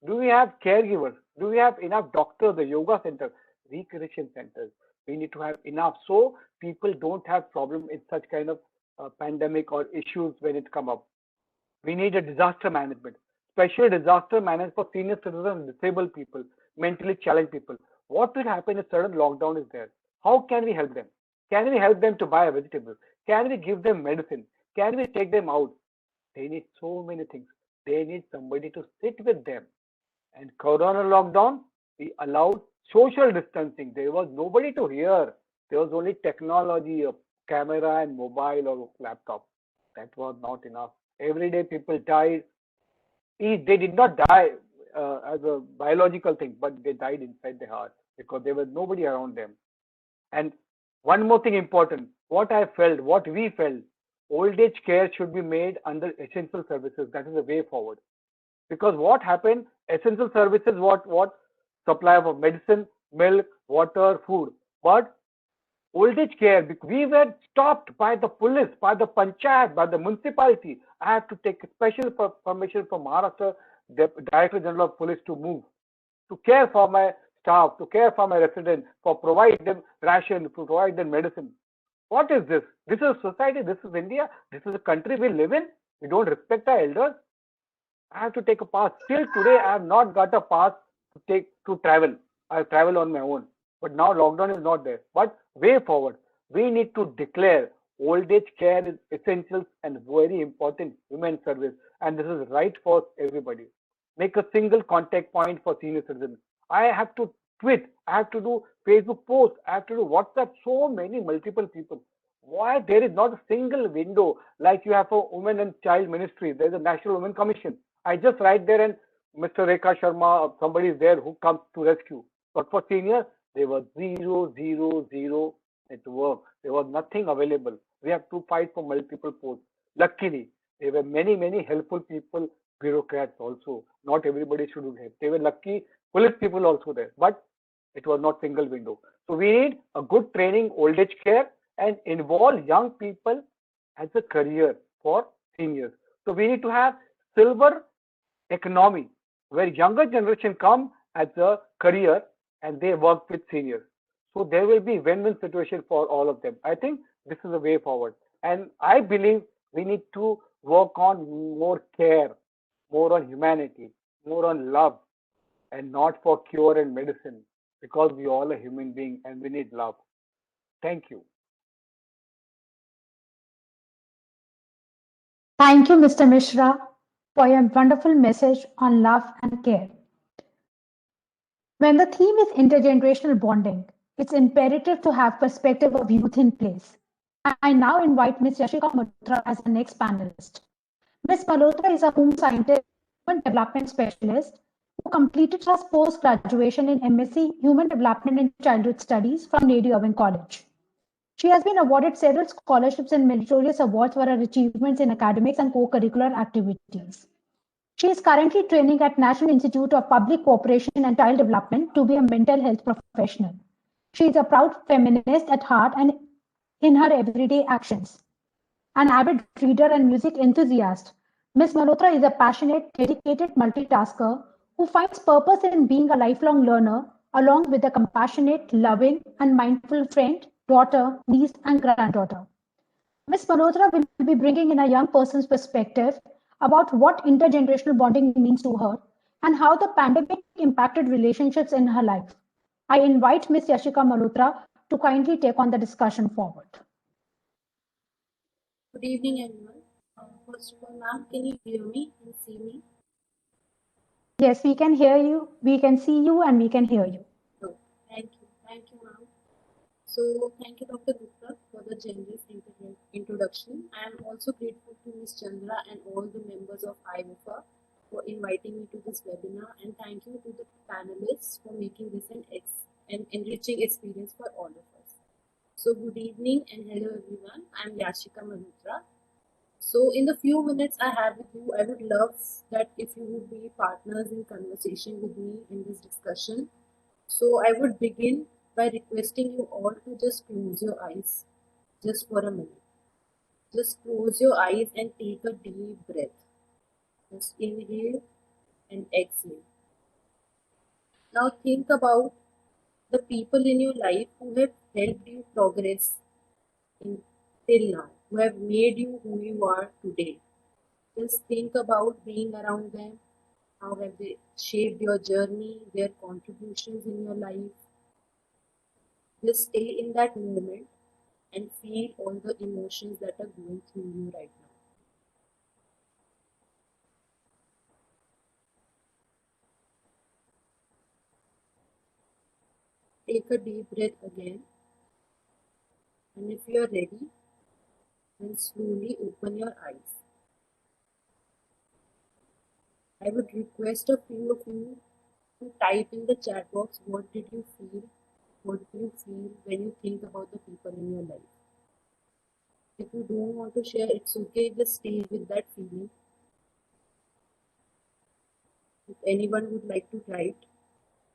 Do we have caregivers? Do we have enough doctors, the yoga center, recreation centers? We need to have enough so people don't have problem in such kind of pandemic or issues when it come up. We need a disaster management, special disaster management for senior citizens, disabled people, mentally challenged people. What will happen if sudden lockdown is there? How can we help them? Can we help them to buy a vegetable? Can we give them medicine? Can we take them out? They need so many things. They need somebody to sit with them. And Corona lockdown, we allowed social distancing. There was nobody to hear. There was only technology, a camera and mobile or laptop. That was not enough. Every day people died. They did not die as a biological thing, but they died inside their heart because there was nobody around them. And one more thing important, what I felt, what we felt, old age care should be made under essential services. That is the way forward. Because what happened, essential services, what supply of medicine, milk, water, food. But old age care, we were stopped by the police, by the panchayat, by the municipality. I had to take special permission from Maharashtra, the Director General of Police to move, to care for my staff, to care for my residents, for provide them ration, to provide them medicine. What is this? This is society, this is India, this is a country we live in. We don't respect our elders. I have to take a pass. Till today, I have not got a pass to travel. I travel on my own. But now lockdown is not there. But way forward, we need to declare old age care is essential and very important human service. And this is right for everybody. Make a single contact point for senior citizens. I have to tweet. I have to do Facebook posts. I have to do WhatsApp. So many multiple people. Why there is not a single window like you have for women and child ministry? There is a National Women Commission. I just write there and Mr. Rekha Sharma or somebody is there who comes to rescue. But for seniors, there was zero network. There was nothing available. We have to fight for multiple posts. Luckily, there were many helpful people, bureaucrats also. Not everybody should have. They were lucky, police people also there. But it was not single window. So we need a good training, old age care, and involve young people as a career for seniors. So we need to have silver economy where younger generation come as a career and they work with seniors. So there will be win-win situation for all of them. I think this is the way forward. And I believe we need to work on more care, more on humanity, more on love, and not for cure and medicine because we all are human beings and we need love. Thank you. Thank you, Mr. Mishra, for your wonderful message on love and care. When the theme is intergenerational bonding, it's imperative to have perspective of youth in place. I now invite Ms. Yashika Malhotra as the next panelist. Ms. Malhotra is a home scientist, human development specialist who completed her post-graduation in MSc Human Development and Childhood Studies from Lady Irving College. She has been awarded several scholarships and meritorious awards for her achievements in academics and co-curricular activities. She is currently training at National Institute of Public Cooperation and Child Development to be a mental health professional. She is a proud feminist at heart and in her everyday actions. An avid reader and music enthusiast, Ms. Malhotra is a passionate, dedicated multitasker who finds purpose in being a lifelong learner, along with a compassionate, loving, and mindful friend, daughter, niece, and granddaughter. Ms. Malhotra will be bringing in a young person's perspective about what intergenerational bonding means to her and how the pandemic impacted relationships in her life. I invite Ms. Yashika Malhotra to kindly take on the discussion forward. Good evening, everyone. First of all, ma'am, can you hear me and see me? Yes, we can hear you, we can see you, and we can hear you. Oh, thank you. Thank you, ma'am. So, thank you, Dr. Gupta, for the generous introduction. I am also grateful to Ms. Chandra and all the members of IWFA for inviting me to this webinar, and thank you to the panelists for making this an enriching experience for all of us. So, good evening and hello, everyone. I am Yashika Malhotra. So in the few minutes I have with you, I would love that if you would be partners in conversation with me in this discussion. So I would begin by requesting you all to just close your eyes just for a minute. Just close your eyes and take a deep breath. Just inhale and exhale. Now think about the people in your life who have helped you progress till now, who have made you who you are today. Just think about being around them. How have they shaped your journey, their contributions in your life? Just stay in that moment and feel all the emotions that are going through you right now. Take a deep breath again, and if you are ready, then slowly open your eyes. I would request a few of you to type in the chat box what did you feel, what do you feel when you think about the people in your life. If you don't want to share, it's okay, just stay with that feeling. If anyone would like to write,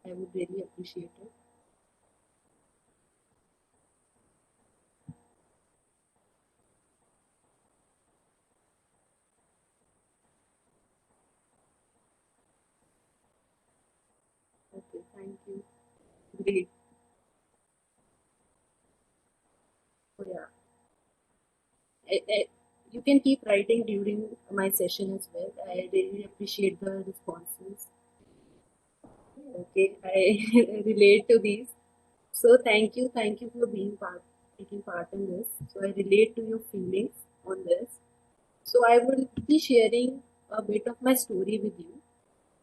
I would really appreciate it. Okay, thank you. Great. So yeah, you can keep writing during my session as well. I really appreciate the responses. Okay, I relate to these. So thank you for taking part in this. So I relate to your feelings on this. So I will be sharing a bit of my story with you.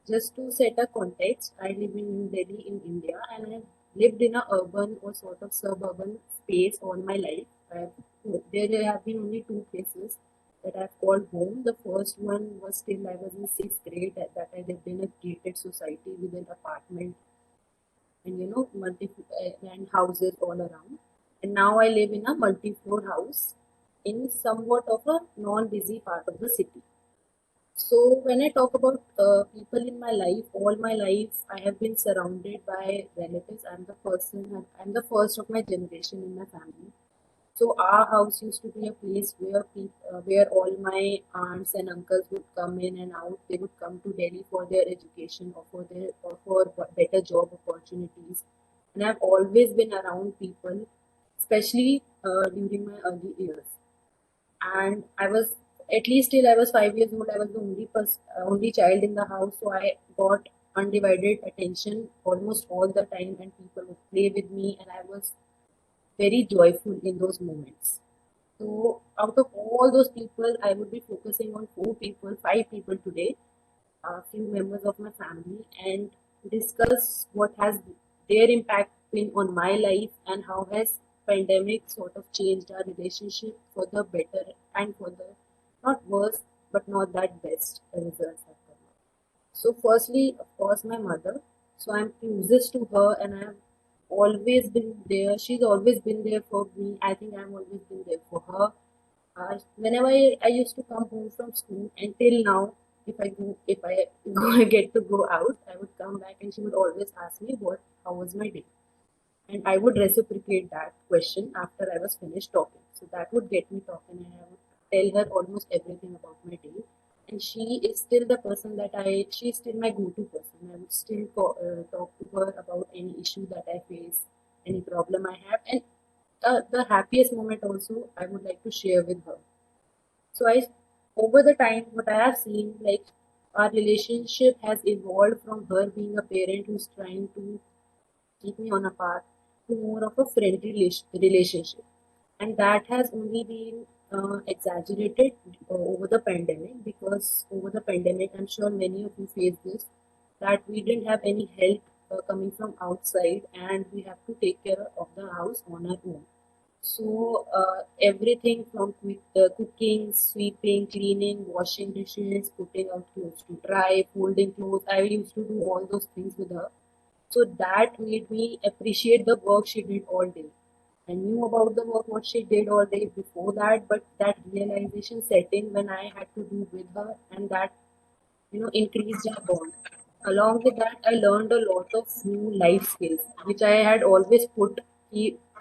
Just to set a context, I live in New Delhi in India, and I've lived in a urban or sort of suburban space all my life. There have been only two places that I've called home. The first one was till I was in sixth grade, that I lived in a gated society with an apartment and and houses all around. And now I live in a multi-floor house in somewhat of a non-busy part of the city. So when I talk about people in my life, all my life I have been surrounded by relatives. I'm the first of my generation in my family. So our house used to be a place where all my aunts and uncles would come in and out. They would come to Delhi for their education or for better job opportunities. And I've always been around people, especially during my early years. And I was at least till I was 5 years old. I was the only child in the house, so I got undivided attention almost all the time, and people would play with me, and I was very joyful in those moments. So out of all those people, I would be focusing on five people today, a few members of my family, and discuss what has their impact been on my life and how has pandemic sort of changed our relationship for the better and for the not worse but not that best results have come out. So firstly, of course, my mother. So I'm closest to her, and I've always been there. She's always been there for me. I think I've always been there for her. Whenever I used to come home from school, until now, if I get to go out, I would come back and she would always ask me how was my day, and I would reciprocate that question after I was finished talking. So that would get me talking, and I would tell her almost everything about my day. And she is still the person she's still my go-to person. I would still talk to her about any issue that I face, any problem I have, and the happiest moment also I would like to share with her. So over the time, what I have seen, like our relationship has evolved from her being a parent who's trying to keep me on a path to more of a friendly relationship. And that has only been exaggerated over the pandemic, because over the pandemic, I'm sure many of you faced this, that we didn't have any help coming from outside, and we have to take care of the house on our own. So everything from cooking, sweeping, cleaning, washing dishes, putting out clothes to dry, folding clothes. I used to do all those things with her. So that made me appreciate the work she did all day. I knew about the work what she did all day before that, but that realization set in when I had to do with her, and that increased our bond. Along with that, I learned a lot of new life skills, which I had always put.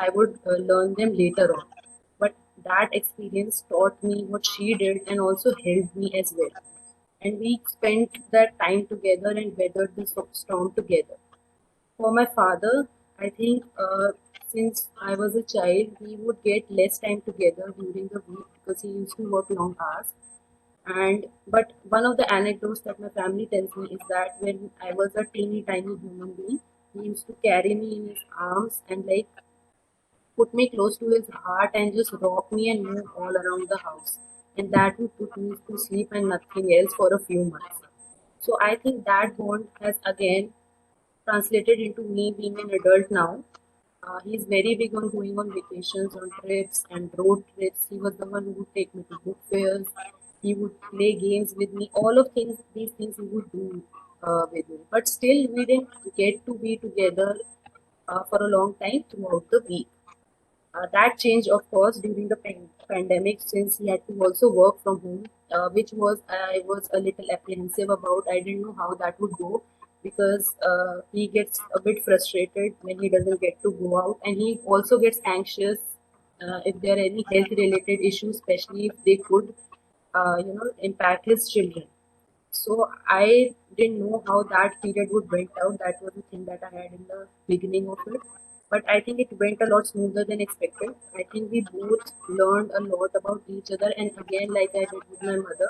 I would learn them later on. But that experience taught me what she did and also helped me as well. And we spent that time together and weathered the storm together. For my father, I think since I was a child, we would get less time together during the week because he used to work long hours. And but one of the anecdotes that my family tells me is that when I was a teeny tiny human being, he used to carry me in his arms and like put me close to his heart and just rock me and move all around the house. And that would put me to sleep and nothing else for a few months. So I think that bond has again translated into me being an adult now. He's very big on going on vacations, on trips and road trips. He was the one who would take me to book fairs. He would play games with me. All of these things he would do with me. But still, we didn't get to be together for a long time throughout the week. That changed, of course, during the pandemic since he had to also work from home, which was I was a little apprehensive about. I didn't know how that would go because he gets a bit frustrated when he doesn't get to go out, and he also gets anxious if there are any health related issues, especially if they could, impact his children. So I didn't know how that period would went out. That was the thing that I had in the beginning of it. But I think it went a lot smoother than expected. I think we both learned a lot about each other. And again, like I did with my mother,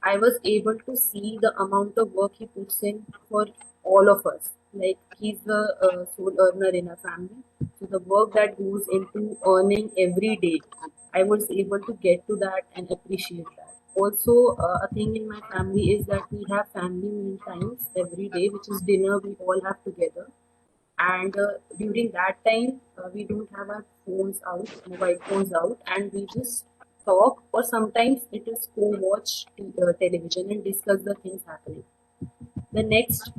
I was able to see the amount of work he puts in for all of us. Like he's the sole earner in our family. So the work that goes into earning every day, I was able to get to that and appreciate that. Also, a thing in my family is that we have family meal times every day, which is dinner we all have together. And during that time, we don't have our phones out, mobile phones out, and we just talk, or sometimes it is co-watch television and discuss the things happening. The next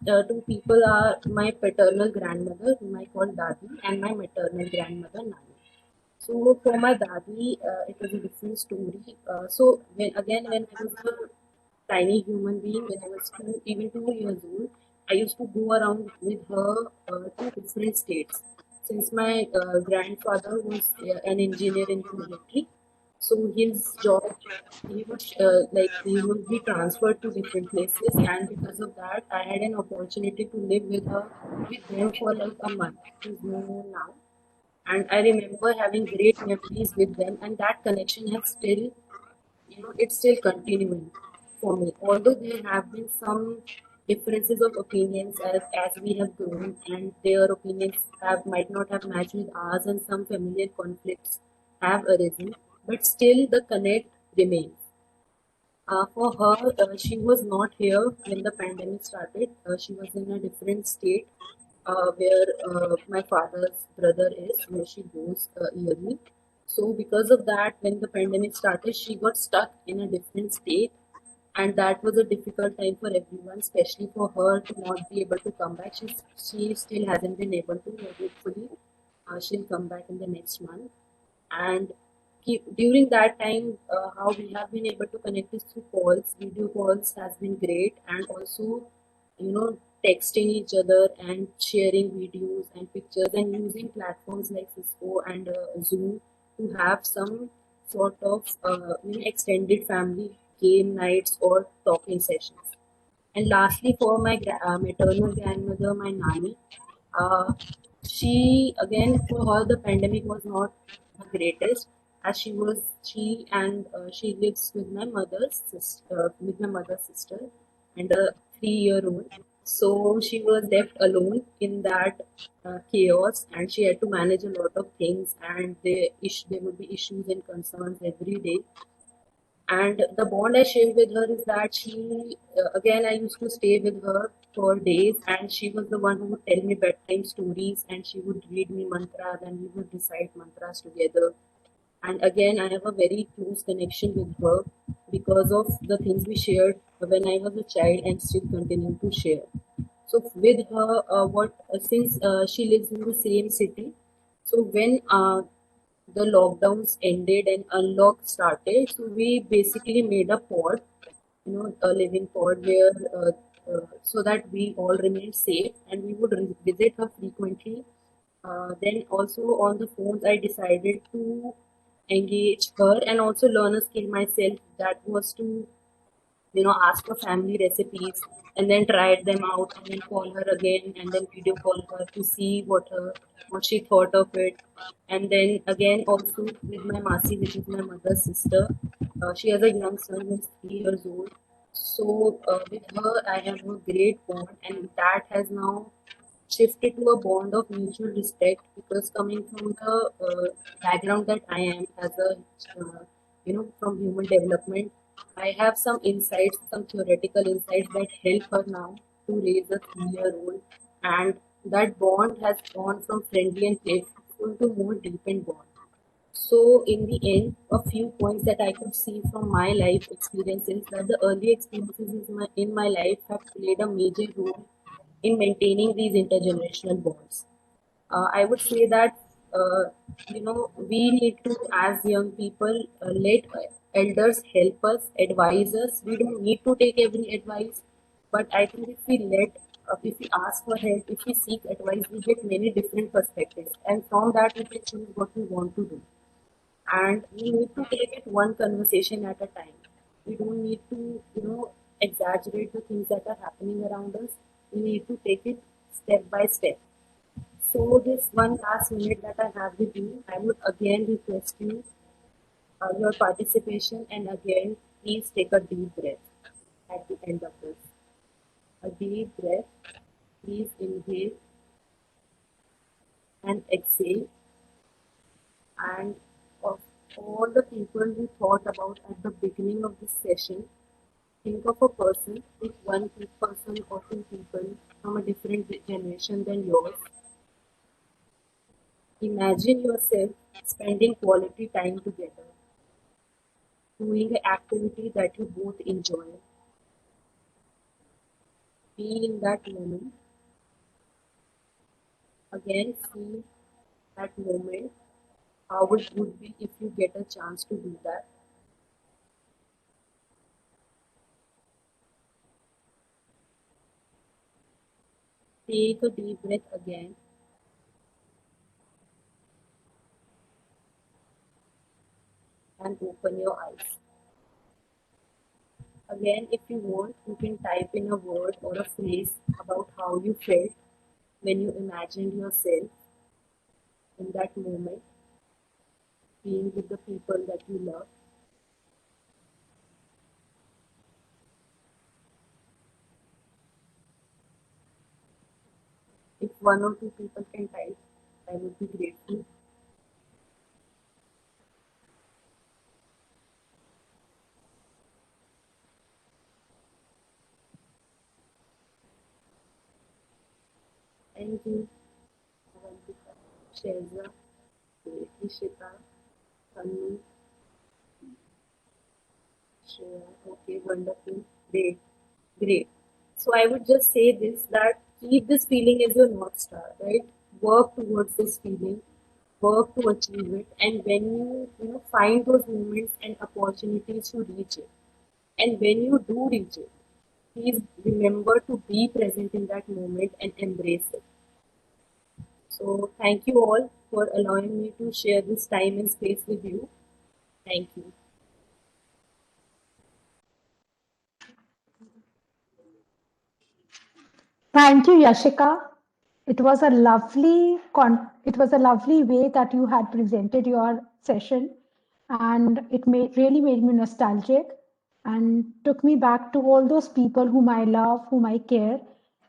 two people are my paternal grandmother, whom I call Dadi, and my maternal grandmother, Nani. So for my Dadi, it was a different story. So when I was a tiny human being, when I was even 2 years old, I used to go around with her to different states. Since my grandfather was an engineer in the military, so his job, he would be transferred to different places, and because of that, I had an opportunity to live with them for like a month. He's no more now, and I remember having great memories with them, and that connection has still, it's still continuing for me. Although there have been some differences of opinions as we have grown, and their opinions might not have matched with ours, and some familiar conflicts have arisen, but still the connect remains. For her, she was not here when the pandemic started. She was in a different state where my father's brother is, where she goes yearly. So, because of that, when the pandemic started, she got stuck in a different state, and that was a difficult time for everyone, especially for her to not be able to come back. She still hasn't been able to. Hopefully, she'll come back in the next month. And during that time, how we have been able to connect is through calls. Video calls has been great, and also, texting each other and sharing videos and pictures and using platforms like Cisco and Zoom to have some sort of extended family game nights or talking sessions. And lastly, for my maternal grandmother, my nanny, uh, she again, for her the pandemic was not the greatest, as she lives with my mother's sister and a 3 year old. So she was left alone in that chaos, and she had to manage a lot of things, and there would be issues and concerns every day. And the bond I share with her is that again, I used to stay with her for days, and she was the one who would tell me bedtime stories, and she would read me mantras, and we would recite mantras together. And again, I have a very close connection with her because of the things we shared when I was a child and still continue to share. So with her, what since she lives in the same city, so when the lockdowns ended and unlock started, so we basically made a pod, a living pod where so that we all remain safe, and we would visit her frequently. Then also on the phones, I decided to engage her and also learn a skill myself. That was to, ask for family recipes and then try them out and then call her again and then video call her to see what she thought of it. And then again also with my Masi, which is my mother's sister. She has a young son who's 3 years old. So with her, I have a great bond, and that has now shifted to a bond of mutual respect, because coming from the background that I am as a, from human development, I have some insights, some theoretical insights that help her now to raise a 3-year-old, and that bond has gone from friendly and playful to more deepened bond. So, in the end, a few points that I could see from my life experiences, that the early experiences in my life have played a major role in maintaining these intergenerational bonds. I would say that we need to, as young people, let elders help us, advise us. We don't need to take every advice, but I think if we ask for help, if we seek advice, we get many different perspectives, and from that we can choose what we want to do. And we need to take it one conversation at a time. We don't need to, exaggerate the things that are happening around us. We need to take it step by step. So this one last minute that I have with you, I would again request you your participation, and again please take a deep breath at the end of this. A deep breath. Please inhale and exhale. And of all the people we thought about at the beginning of this session, think of a person, pick one person or two people from a different generation than yours. Imagine yourself spending quality time together, doing an activity that you both enjoy. Be in that moment. Again, feel that moment, how it would be if you get a chance to do that. Take a deep breath again. And open your eyes. Again, if you want, you can type in a word or a phrase about how you felt when you imagined yourself in that moment, being with the people that you love. If one or two people can type, I would be grateful. Thank you. Avantika, Sheza, Ishita, Tanu, Shreya. Okay, wonderful. Great. Great. So I would just say this, that keep this feeling as your North Star, right? Work towards this feeling, work to achieve it, and when you find those moments and opportunities to reach it, and when you do reach it, please remember to be present in that moment and embrace it. So thank you all for allowing me to share this time and space with you. Thank you. Thank you, Yashika. It was a lovely way that you had presented your session, and really made me nostalgic and took me back to all those people whom I love, whom I care,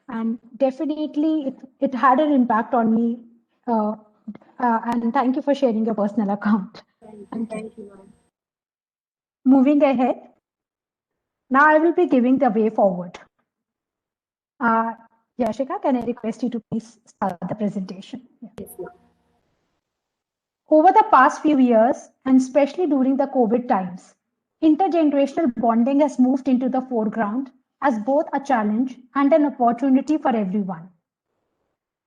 and definitely it had an impact on me. And thank you for sharing your personal account. Thank you, ma'am. Moving ahead, now I will be giving the way forward. Yashika, can I request you to please start the presentation? Yes, ma'am. Over the past few years, and especially during the COVID times, intergenerational bonding has moved into the foreground as both a challenge and an opportunity for everyone.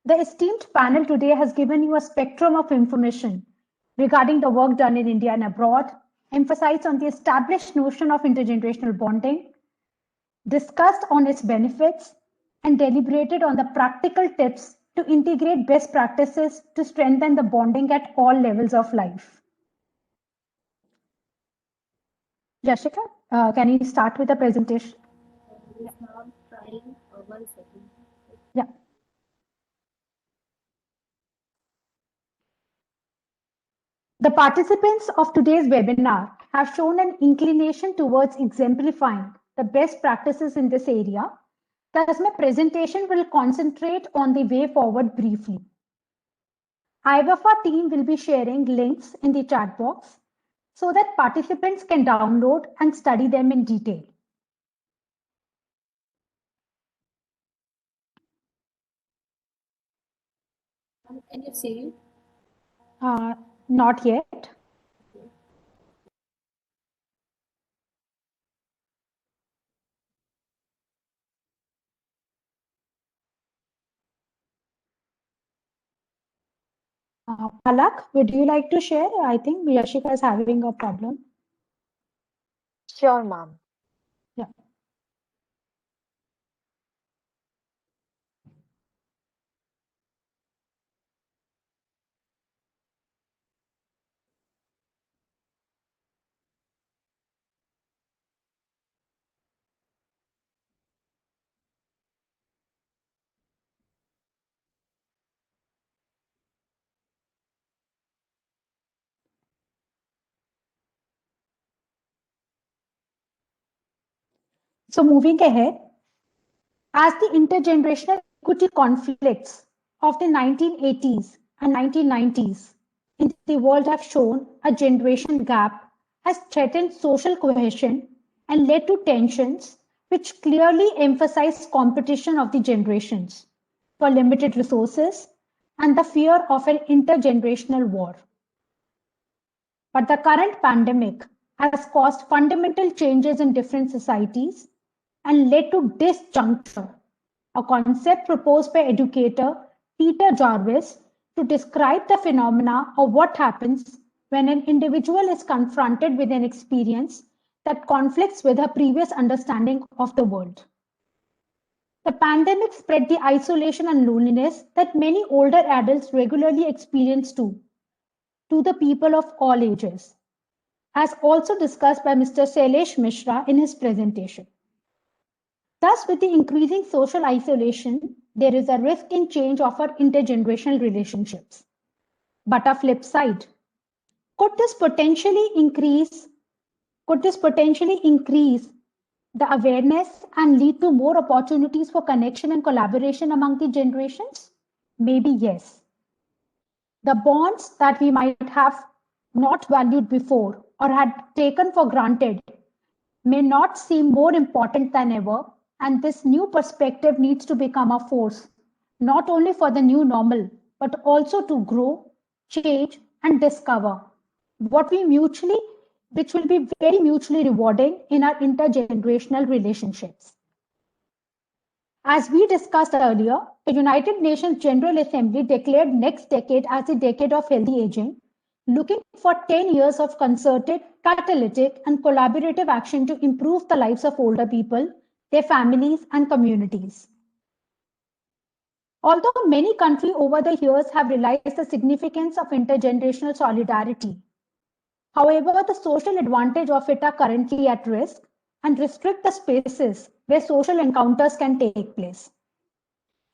The esteemed panel today has given you a spectrum of information regarding the work done in India and abroad, emphasized on the established notion of intergenerational bonding, discussed on its benefits, and deliberated on the practical tips to integrate best practices to strengthen the bonding at all levels of life. Yashika, can you start with the presentation? Yes, ma'am. Trying. 1 second. Yeah. The participants of today's webinar have shown an inclination towards exemplifying the best practices in this area. Thus, my presentation will concentrate on the way forward briefly. IWFA team will be sharing links in the chat box so that participants can download and study them in detail. Can you see it? Not yet. Palak, would you like to share? I think Yashika is having a problem. Sure, ma'am. Yeah. So moving ahead, as the intergenerational equity conflicts of the 1980s and 1990s in the world have shown, a generation gap has threatened social cohesion and led to tensions which clearly emphasize competition of the generations for limited resources and the fear of an intergenerational war. But the current pandemic has caused fundamental changes in different societies and led to disjuncture, a concept proposed by educator Peter Jarvis to describe the phenomena of what happens when an individual is confronted with an experience that conflicts with her previous understanding of the world. The pandemic spread the isolation and loneliness that many older adults regularly experience too, to the people of all ages, as also discussed by Mr. Shailesh Mishra in his presentation. Thus, with the increasing social isolation, there is a risk in change of our intergenerational relationships. But a flip side, could this potentially increase the awareness and lead to more opportunities for connection and collaboration among the generations? Maybe yes. The bonds that we might have not valued before or had taken for granted may not seem more important than ever, and this new perspective needs to become a force, not only for the new normal, but also to grow, change, and discover which will be very mutually rewarding in our intergenerational relationships. As we discussed earlier, the United Nations General Assembly declared next decade as the decade of healthy aging, looking for 10 years of concerted, catalytic, and collaborative action to improve the lives of older people, their families, and communities. Although many countries over the years have realized the significance of intergenerational solidarity, however, the social advantage of it are currently at risk and restrict the spaces where social encounters can take place.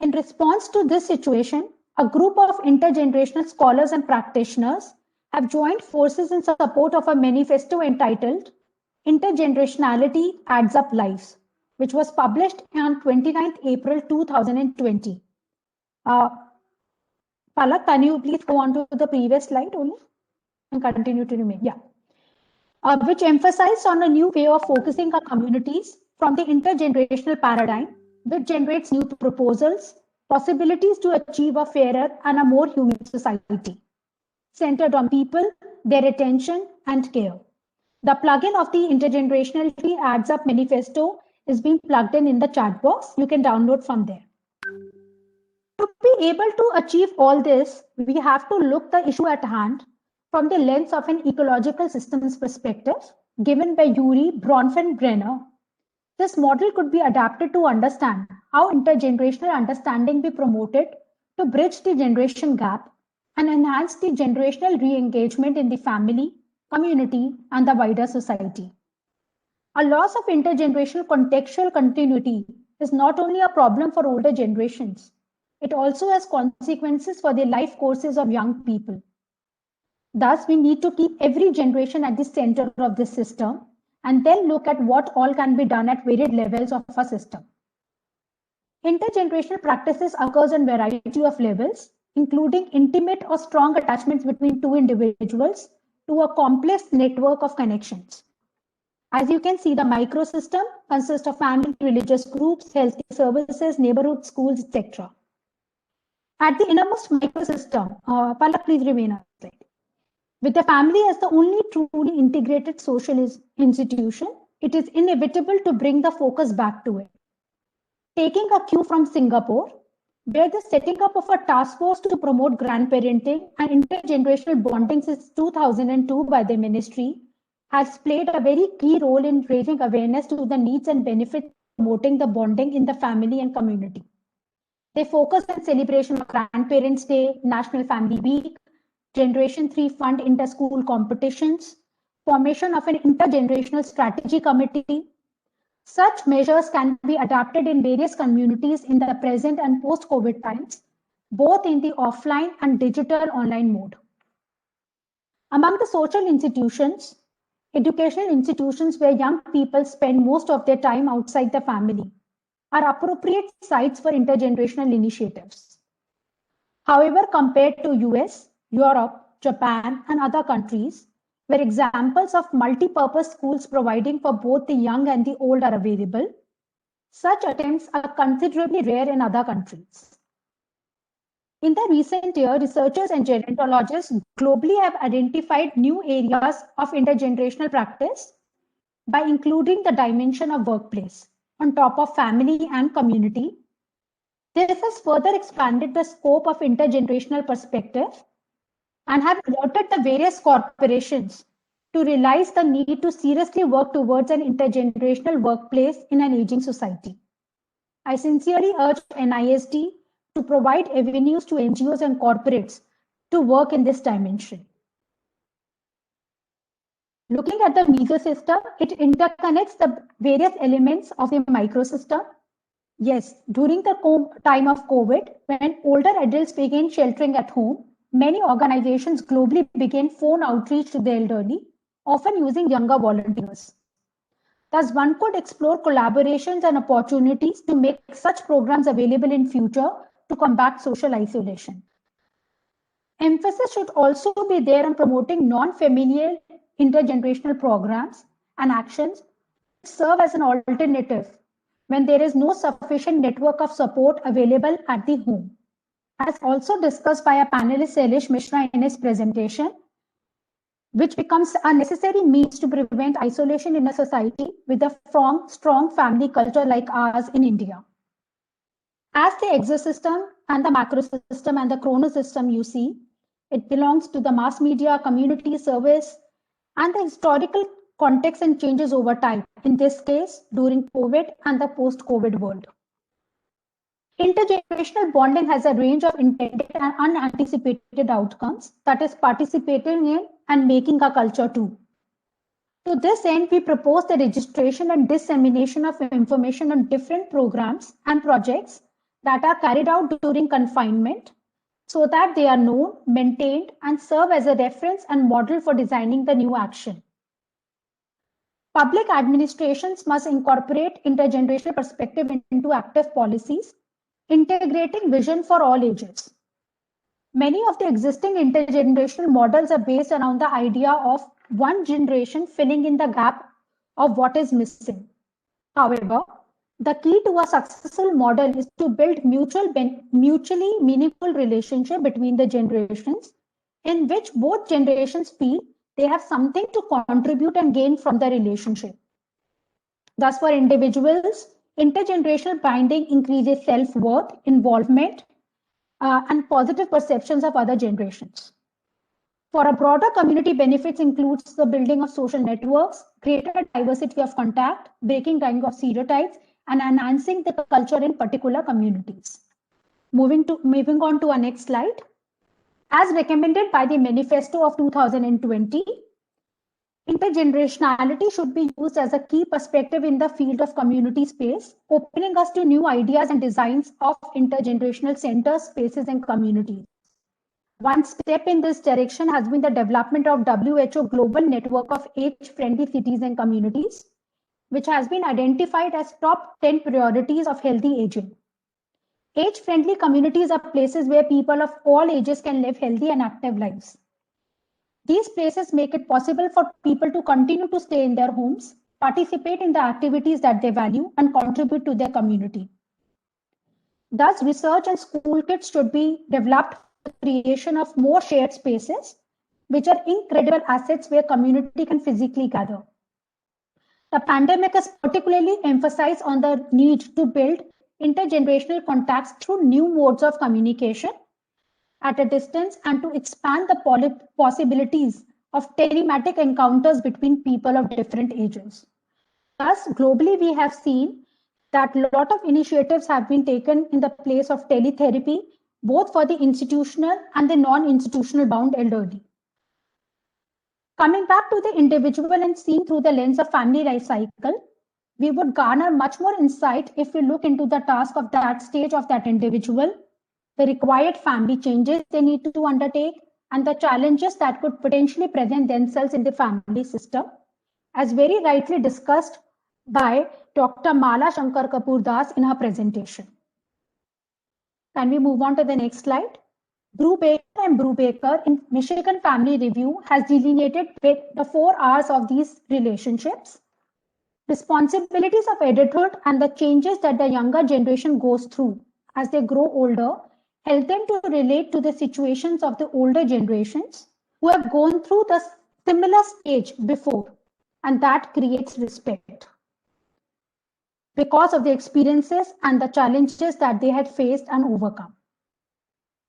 In response to this situation, a group of intergenerational scholars and practitioners have joined forces in support of a manifesto entitled Intergenerationality Adds Up Lives, which was published on 29th April 2020. Palak, can you please go on to the previous slide only and continue to remain? Yeah. Which emphasized on a new way of focusing our communities from the intergenerational paradigm, which generates new proposals, possibilities to achieve a fairer and a more humane society, centered on people, their attention, and care. The plugin of the Intergenerationality Adds Up manifesto is being plugged in the chat box. You can download from there. To be able to achieve all this, we have to look the issue at hand from the lens of an ecological systems perspective given by Yuri Bronfenbrenner. This model could be adapted to understand how intergenerational understanding be promoted to bridge the generation gap and enhance the generational re-engagement in the family, community, and the wider society. A loss of intergenerational contextual continuity is not only a problem for older generations, it also has consequences for the life courses of young people. Thus, we need to keep every generation at the center of this system and then look at what all can be done at varied levels of a system. Intergenerational practices occurs on a variety of levels, including intimate or strong attachments between two individuals to a complex network of connections. As you can see, the microsystem consists of family, religious groups, health services, neighborhood schools, etc. At the innermost microsystem, Palak, please remain on the slide. With the family as the only truly integrated social institution, it is inevitable to bring the focus back to it. Taking a cue from Singapore, where the setting up of a task force to promote grandparenting and intergenerational bonding since 2002 by the ministry has played a very key role in raising awareness to the needs and benefits of promoting the bonding in the family and community. They focus on celebration of Grandparents' Day, National Family Week, Generation 3 Fund inter-school competitions, formation of an intergenerational strategy committee. Such measures can be adapted in various communities in the present and post-COVID times, both in the offline and digital online mode. Among the social institutions, educational institutions where young people spend most of their time outside the family are appropriate sites for intergenerational initiatives. However, compared to US, Europe, Japan, and other countries, where examples of multi-purpose schools providing for both the young and the old are available, such attempts are considerably rare in other countries. In the recent year, researchers and gerontologists globally have identified new areas of intergenerational practice by including the dimension of workplace on top of family and community. This has further expanded the scope of intergenerational perspective and have alerted the various corporations to realize the need to seriously work towards an intergenerational workplace in an aging society. I sincerely urge NISD to provide avenues to NGOs and corporates to work in this dimension. Looking at the mesosystem, it interconnects the various elements of the microsystem. Yes, during the time of COVID, when older adults began sheltering at home, many organizations globally began phone outreach to the elderly, often using younger volunteers. Thus, one could explore collaborations and opportunities to make such programs available in future to combat social isolation. Emphasis should also be there on promoting non-familial intergenerational programs and actions that serve as an alternative when there is no sufficient network of support available at the home. As also discussed by our panelist Sailesh Mishra in his presentation, which becomes a necessary means to prevent isolation in a society with a strong family culture like ours in India. As the exosystem and the macrosystem and the chronosystem you see, it belongs to the mass media, community service, and the historical context and changes over time, in this case, during COVID and the post-COVID world. Intergenerational bonding has a range of intended and unanticipated outcomes, that is participating in and making a culture too. To this end, we propose the registration and dissemination of information on different programs and projects that are carried out during confinement so that they are known, maintained, and serve as a reference and model for designing the new action. Public administrations must incorporate intergenerational perspective into active policies, integrating vision for all ages. Many of the existing intergenerational models are based around the idea of one generation filling in the gap of what is missing. However, the key to a successful model is to build mutually meaningful relationship between the generations in which both generations feel they have something to contribute and gain from the relationship. Thus, for individuals, intergenerational binding increases self-worth, involvement, and positive perceptions of other generations. For a broader community, benefits includes the building of social networks, greater diversity of contact, breaking down of stereotypes, and enhancing the culture in particular communities. Moving on to our next slide. As recommended by the Manifesto of 2020, Intergenerationality should be used as a key perspective in the field of community space, opening us to new ideas and designs of intergenerational centers, spaces, and communities. One step in this direction has been the development of WHO Global Network of Age-Friendly Cities and Communities, which has been identified as top 10 priorities of healthy aging. Age-friendly communities are places where people of all ages can live healthy and active lives. These places make it possible for people to continue to stay in their homes, participate in the activities that they value, and contribute to their community. Thus, research and school kits should be developed for the creation of more shared spaces, which are incredible assets where community can physically gather. The pandemic has particularly emphasized on the need to build intergenerational contacts through new modes of communication at a distance and to expand the possibilities of telematic encounters between people of different ages. Thus, globally, we have seen that a lot of initiatives have been taken in the place of teletherapy, both for the institutional and the non-institutional bound elderly. Coming back to the individual and seeing through the lens of family life cycle, we would garner much more insight if we look into the task of that stage of that individual, the required family changes they need to undertake, and the challenges that could potentially present themselves in the family system, as very rightly discussed by Dr. Mala Shankar Kapoor Das in her presentation. Can we move on to the next slide? Brubaker and Brubaker in Michigan Family Review has delineated the 4 R's of these relationships. Responsibilities of adulthood and the changes that the younger generation goes through as they grow older help them to relate to the situations of the older generations who have gone through the similar stage before, and that creates respect because of the experiences and the challenges that they had faced and overcome.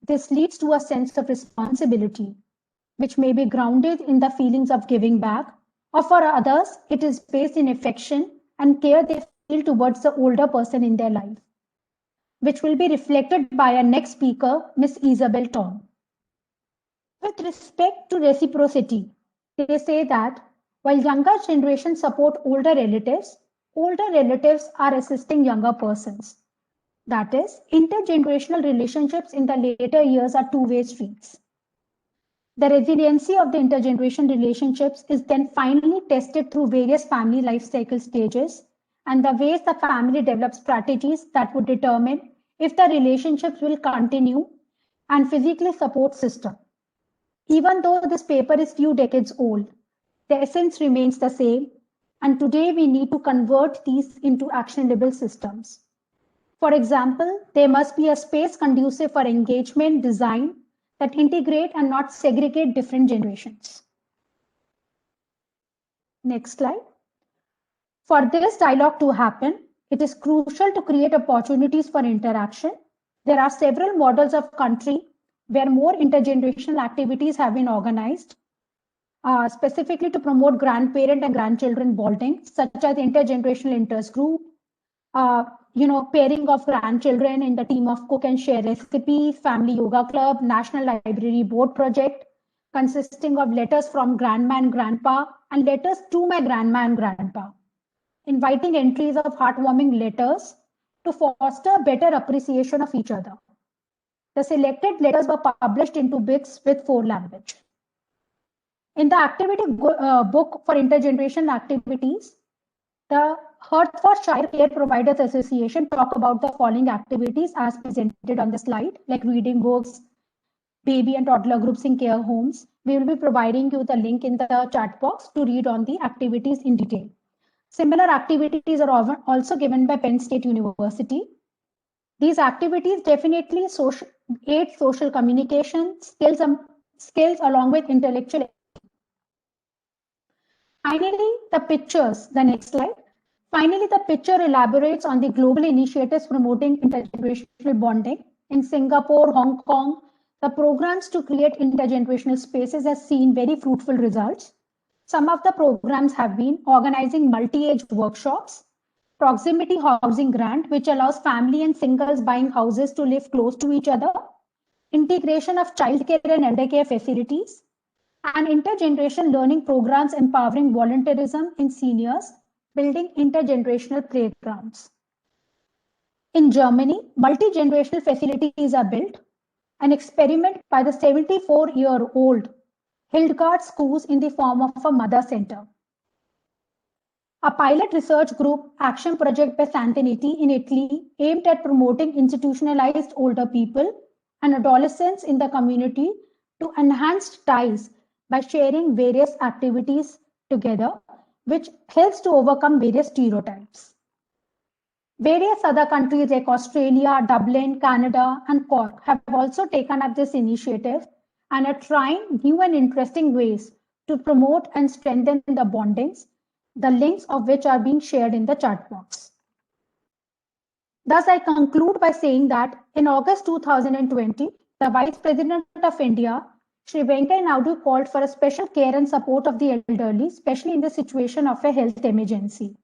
This leads to a sense of responsibility, which may be grounded in the feelings of giving back, or for others, it is based in affection and care they feel towards the older person in their life, which will be reflected by our next speaker, Ms. Isabel Tom. With respect to reciprocity, they say that while younger generations support older relatives are assisting younger persons. That is, intergenerational relationships in the later years are two-way streets. The resiliency of the intergenerational relationships is then finally tested through various family life cycle stages and the ways the family develops strategies that would determine if the relationships will continue and physically support system. Even though this paper is few decades old, the essence remains the same, and today we need to convert these into actionable systems. For example, there must be a space conducive for engagement design that integrate and not segregate different generations. Next slide. For this dialogue to happen, it is crucial to create opportunities for interaction. There are several models of country where more intergenerational activities have been organized, specifically to promote grandparent and grandchildren bonding, such as intergenerational interest group, pairing of grandchildren in the team of cook and share recipes, family yoga club, national library board project, consisting of letters from grandma and grandpa and letters to my grandma and grandpa, inviting entries of heartwarming letters to foster better appreciation of each other. The selected letters were published into bits with 4 languages. In the activity book for intergenerational activities, the Hertfordshire Care Providers Association talk about the following activities as presented on the slide, like reading books, baby and toddler groups in care homes. We will be providing you the link in the chat box to read on the activities in detail. Similar activities are also given by Penn State University. These activities definitely aid social communication, skills along with intellectual. Finally, the pictures, the next slide. Finally, the picture elaborates on the global initiatives promoting intergenerational bonding. In Singapore, Hong Kong, the programs to create intergenerational spaces has seen very fruitful results. Some of the programs have been organizing multi-age workshops, proximity housing grant, which allows family and singles buying houses to live close to each other, integration of childcare and elder care facilities, and intergenerational learning programs empowering volunteerism in seniors, building intergenerational playgrounds. In Germany, multi-generational facilities are built. An experiment by the 74-year-old Hildegard schools in the form of a mother center. A pilot research group action project by Santiniti in Italy aimed at promoting institutionalized older people and adolescents in the community to enhance ties by sharing various activities together, which helps to overcome various stereotypes. Various other countries like Australia, Dublin, Canada, and Cork have also taken up this initiative and are trying new and interesting ways to promote and strengthen the bondings, the links of which are being shared in the chat box. Thus, I conclude by saying that in August 2020, the Vice President of India, Shri Venkaiah Naidu, called for a special care and support of the elderly, especially in the situation of a health emergency.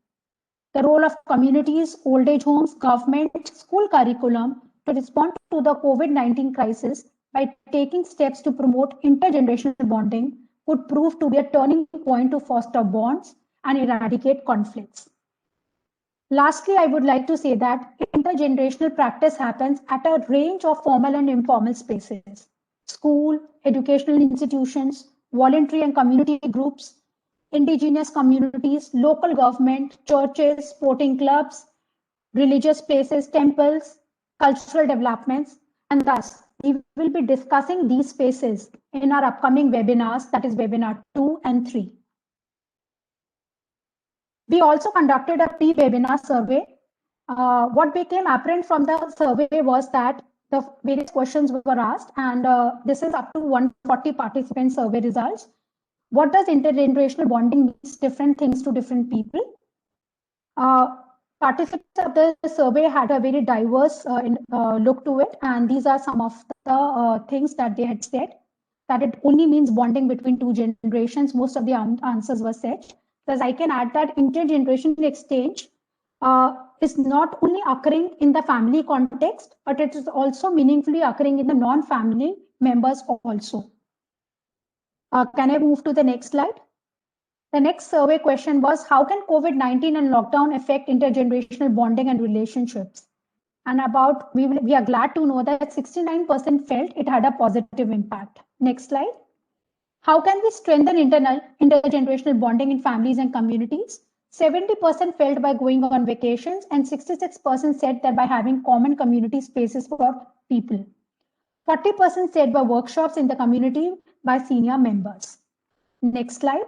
The role of communities, old age homes, government, school curriculum to respond to the COVID-19 crisis by taking steps to promote intergenerational bonding could prove to be a turning point to foster bonds and eradicate conflicts. Lastly, I would like to say that intergenerational practice happens at a range of formal and informal spaces: school, educational institutions, voluntary and community groups, indigenous communities, local government, churches, sporting clubs, religious places, temples, cultural developments, and thus we will be discussing these spaces in our upcoming webinars, that is webinar 2 and 3. We also conducted a pre-webinar survey. What became apparent from the survey was that the various questions were asked, and this is up to 140 participant survey results. What does intergenerational bonding means different things to different people? Participants of the survey had a very diverse look to it, and these are some of the things that they had said. That it only means bonding between two generations. Most of the answers were said. Thus, I can add that intergenerational exchange is not only occurring in the family context, but it is also meaningfully occurring in the non-family members also. Can I move to the next slide? The next survey question was, how can COVID-19 and lockdown affect intergenerational bonding and relationships? And we are glad to know that 69% felt it had a positive impact. Next slide. How can we strengthen intergenerational bonding in families and communities? 70% felt by going on vacations, and 66% said that by having common community spaces for people. 40% said by workshops in the community by senior members. Next slide.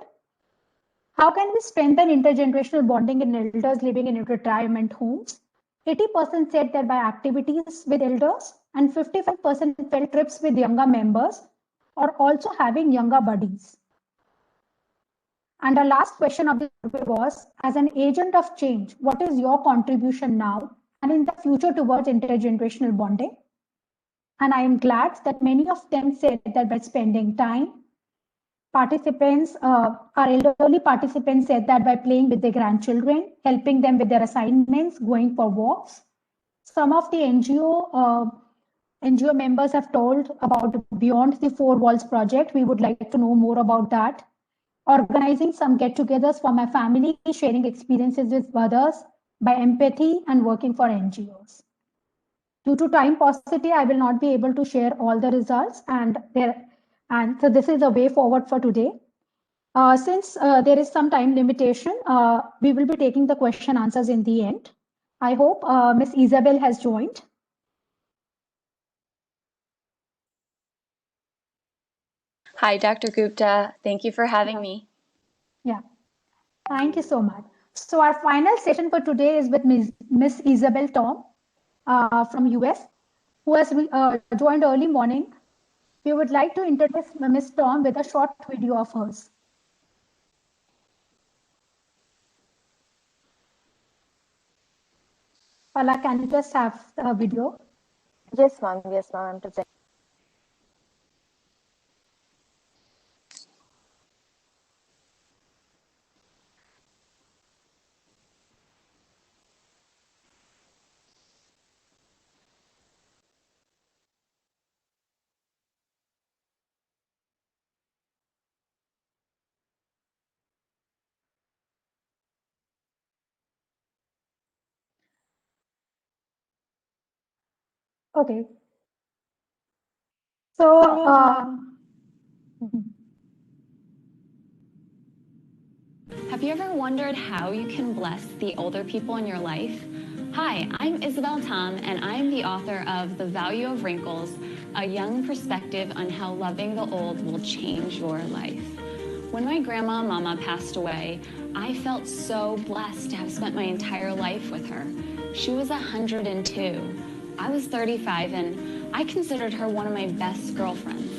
How can we strengthen intergenerational bonding in elders living in retirement homes? 80% said that by activities with elders, and 55% felt trips with younger members or also having younger buddies. And our last question of the survey was, as an agent of change, what is your contribution now and in the future towards intergenerational bonding? And I am glad that many of them said that by spending time, participants, our elderly participants said that by playing with their grandchildren, helping them with their assignments, going for walks. Some of the NGO members have told about Beyond the Four Walls project. We would like to know more about that. Organizing some get-togethers for my family, sharing experiences with others by empathy and working for NGOs. Due to time paucity, I will not be able to share all the results, and so this is a way forward for today. Since there is some time limitation, we will be taking the question answers in the end. I hope Ms. Isabel has joined. Hi, Dr. Gupta. Thank you for having me. Yeah, thank you so much. So our final session for today is with Ms. Isabel Tom from US, who has joined early morning. We would like to introduce Ms. Tom with a short video of hers. Pala, can you just have a video? Yes, ma'am. Yes, ma'am. I'm present. Okay. So, Have you ever wondered how you can bless the older people in your life? Hi, I'm Isabel Tom, and I'm the author of The Value of Wrinkles, a young perspective on how loving the old will change your life. When my grandma Mama passed away, I felt so blessed to have spent my entire life with her. She was 102. I was 35, and I considered her one of my best girlfriends.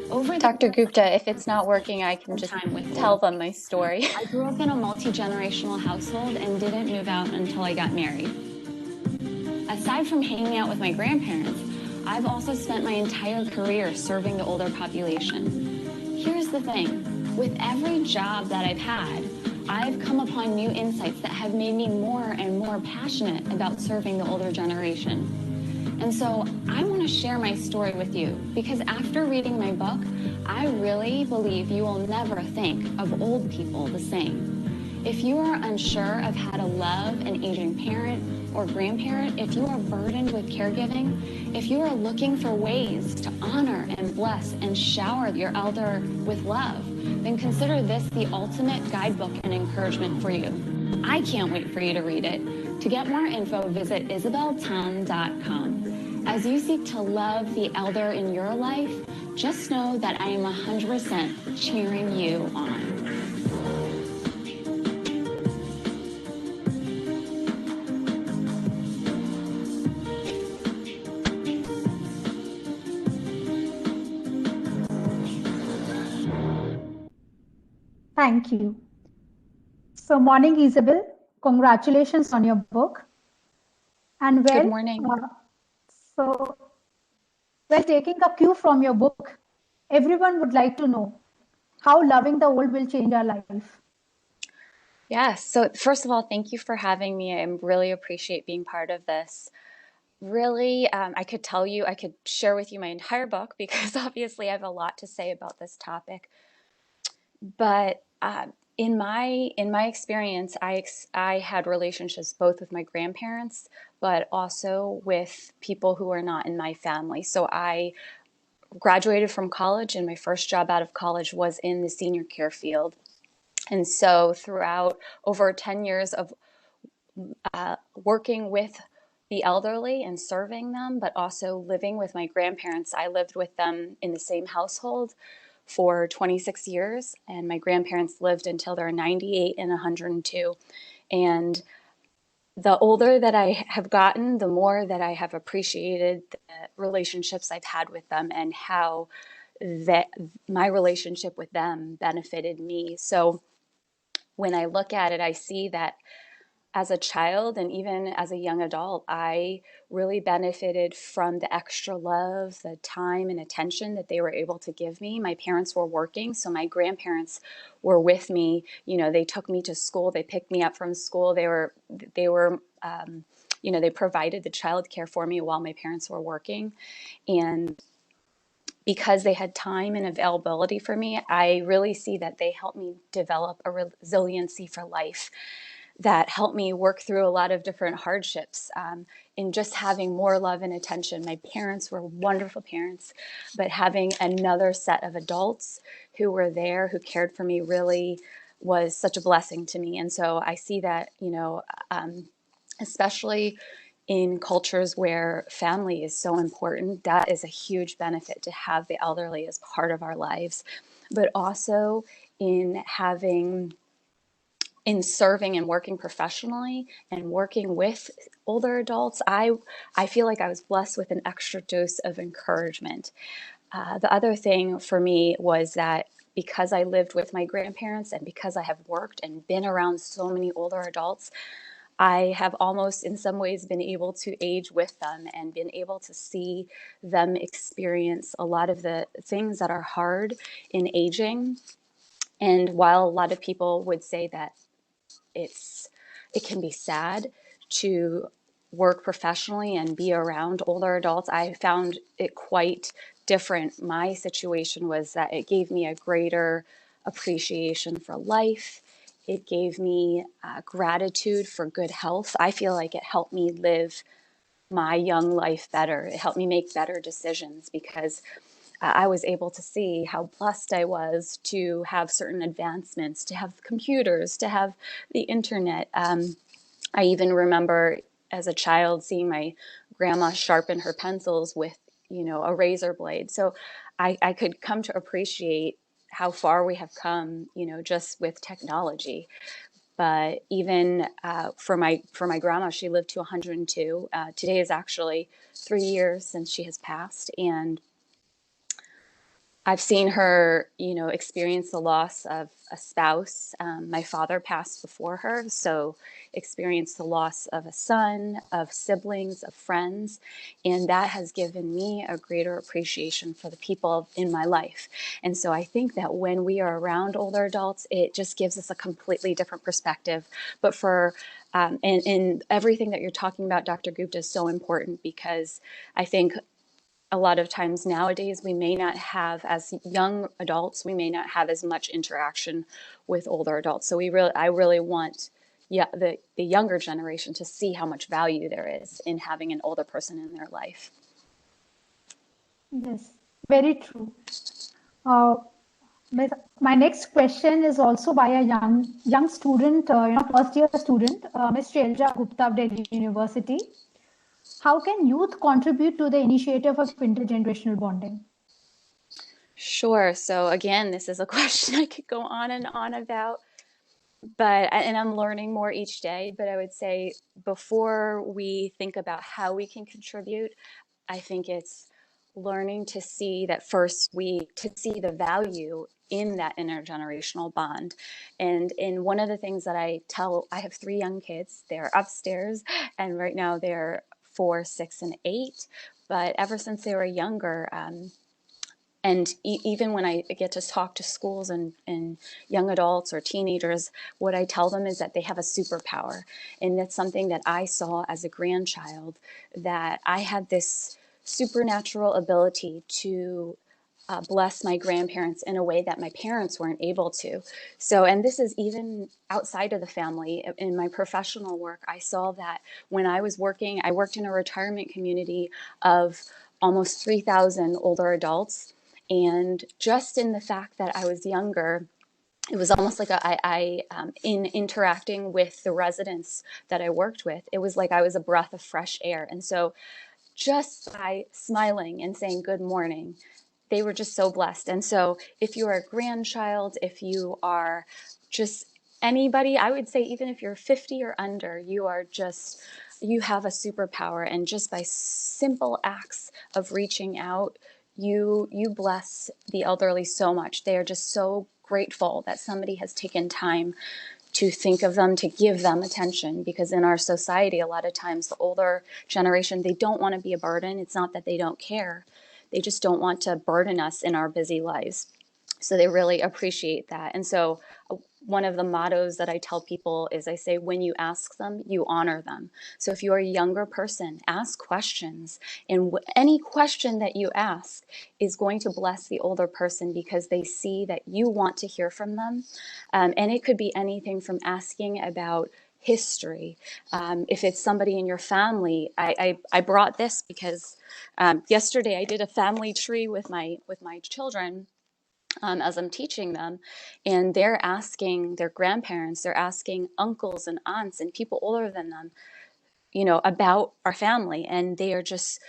Over Dr. Gupta, if it's not working, I can just time with tell them my story. I grew up in a multi-generational household and didn't move out until I got married. Aside from hanging out with my grandparents, I've also spent my entire career serving the older population. Here's the thing, with every job that I've had, I've come upon new insights that have made me more and more passionate about serving the older generation. And so I want to share my story with you because after reading my book, I really believe you will never think of old people the same. If you are unsure of how to love an aging parent or grandparent, if you are burdened with caregiving, if you are looking for ways to honor and bless and shower your elder with love, then consider this the ultimate guidebook and encouragement for you. I can't wait for you to read it. To get more info, visit isabeltom.com. As you seek to love the elder in your life, just know that I am 100% cheering you on. thank you. So, morning, Isabel. Congratulations on your book. And Good morning. Taking a cue from your book, everyone would like to know how loving the old will change our life. Yes. So first of all, thank you for having me. I really appreciate being part of this. Really, I could share with you my entire book because obviously I have a lot to say about this topic. But in my experience, I had relationships both with my grandparents, but also with people who are not in my family. So I graduated from college, and my first job out of college was in the senior care field. And so throughout over 10 years of working with the elderly and serving them, but also living with my grandparents, I lived with them in the same household for 26 years, and my grandparents lived until they're 98 and 102. And the older that I have gotten, the more that I have appreciated the relationships I've had with them and how that my relationship with them benefited me. So when I look at it, I see that as a child and even as a young adult, I really benefited from the extra love, the time and attention that they were able to give me. My parents were working, so my grandparents were with me. You know, they took me to school, they picked me up from school. They provided the childcare for me while my parents were working. And because they had time and availability for me, I really see that they helped me develop a resiliency for life that helped me work through a lot of different hardships in just having more love and attention. My parents were wonderful parents, but having another set of adults who were there, who cared for me, really was such a blessing to me. And so I see that, especially in cultures where family is so important, that is a huge benefit to have the elderly as part of our lives. But also in serving and working professionally and working with older adults, I feel like I was blessed with an extra dose of encouragement. The other thing for me was that because I lived with my grandparents and because I have worked and been around so many older adults, I have almost in some ways been able to age with them and been able to see them experience a lot of the things that are hard in aging. And while a lot of people would say that it can be sad to work professionally and be around older adults, I found it quite different. My situation was that it gave me a greater appreciation for life. It gave me gratitude for good health. I feel like it helped me live my young life better. It helped me make better decisions because I was able to see how blessed I was to have certain advancements, to have computers, to have the internet. I even remember as a child seeing my grandma sharpen her pencils with, a razor blade. So I could come to appreciate how far we have come, just with technology. But even for my grandma, she lived to 102. Today is actually 3 years since she has passed, and I've seen her, experience the loss of a spouse. My father passed before her, so experienced the loss of a son, of siblings, of friends, and that has given me a greater appreciation for the people in my life. And so I think that when we are around older adults, it just gives us a completely different perspective. But and everything that you're talking about, Dr. Gupta, is so important because I think a lot of times nowadays we may not have, as young adults, we may not have as much interaction with older adults. So I really want the younger generation to see how much value there is in having an older person in their life. Yes, very true. My next question is also by a young student, first year student, Ms. Shelja Gupta of Delhi University. How can youth contribute to the initiative of intergenerational bonding? Sure. So again, this is a question I could go on and on about, and I'm learning more each day, but I would say before we think about how we can contribute, I think it's learning to see that to see the value in that intergenerational bond. And one of the things that I have 3 young kids, they're upstairs, and right now they're 4, 6, and 8. But ever since they were younger, and even when I get to talk to schools and young adults or teenagers, what I tell them is that they have a superpower. And that's something that I saw as a grandchild, that I had this supernatural ability to bless my grandparents in a way that my parents weren't able to. So, and this is even outside of the family. In my professional work, I saw that when I was working, I worked in a retirement community of almost 3,000 older adults. And just in the fact that I was younger, it was almost like in interacting with the residents that I worked with, it was like I was a breath of fresh air. And so just by smiling and saying good morning, they were just so blessed. And so if you are a grandchild, if you are just anybody, I would say even if you're 50 or under, you have a superpower. And just by simple acts of reaching out, you bless the elderly so much. They are just so grateful that somebody has taken time to think of them, to give them attention, because in our society, a lot of times the older generation, they don't want to be a burden. It's not that they don't care. They just don't want to burden us in our busy lives. So they really appreciate that. And so one of the mottos that I tell people is I say, when you ask them, you honor them. So if you're a younger person, ask questions. And any question that you ask is going to bless the older person because they see that you want to hear from them. And it could be anything from asking about history. If it's somebody in your family, I brought this because yesterday I did a family tree with my children. As I'm teaching them, and they're asking their grandparents, they're asking uncles and aunts and people older than them, about our family. And they are just,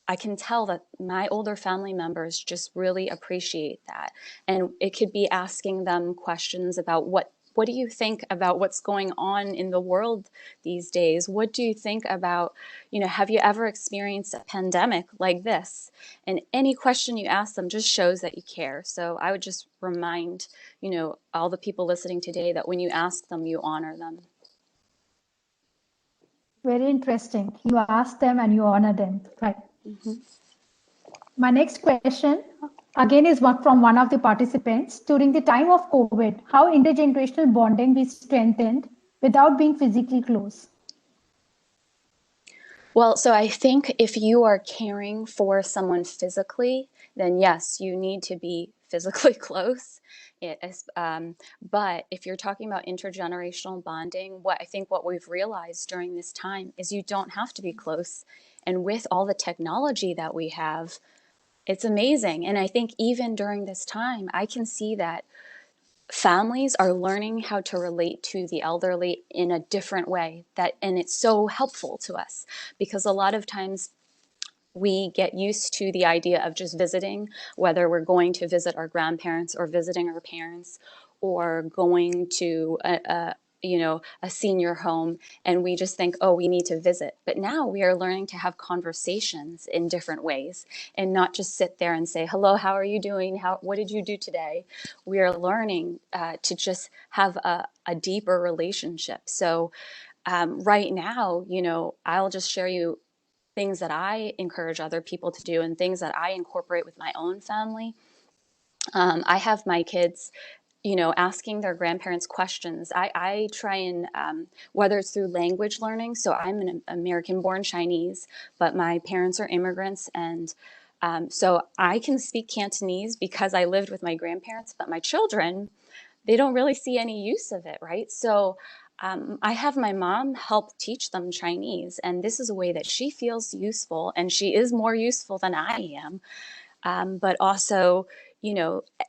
I can tell that my older family members just really appreciate that. And it could be asking them questions about what do you think about what's going on in the world these days? What do you think about, have you ever experienced a pandemic like this? And any question you ask them just shows that you care. So I would just remind, all the people listening today that when you ask them, you honor them. Very interesting. You ask them and you honor them, right? Mm-hmm. My next question, again, is from one of the participants. During the time of COVID, how intergenerational bonding be strengthened without being physically close? Well, so I think if you are caring for someone physically, then yes, you need to be physically close. But if you're talking about intergenerational bonding, what we've realized during this time is you don't have to be close And with all the technology that we have, it's amazing. And I think even during this time, I can see that families are learning how to relate to the elderly in a different way, and it's so helpful to us, because a lot of times we get used to the idea of just visiting, whether we're going to visit our grandparents or visiting our parents or going to a senior home, and we just think, oh, we need to visit. But now we are learning to have conversations in different ways and not just sit there and say, hello, how are you doing? What did you do today? We are learning to just have a deeper relationship. So right now, I'll just share you things that I encourage other people to do and things that I incorporate with my own family. I have my kids, asking their grandparents questions. I try and, whether it's through language learning, so I'm an American-born Chinese, but my parents are immigrants, and so I can speak Cantonese because I lived with my grandparents, but my children, they don't really see any use of it, right? So I have my mom help teach them Chinese, and this is a way that she feels useful, and she is more useful than I am. But also,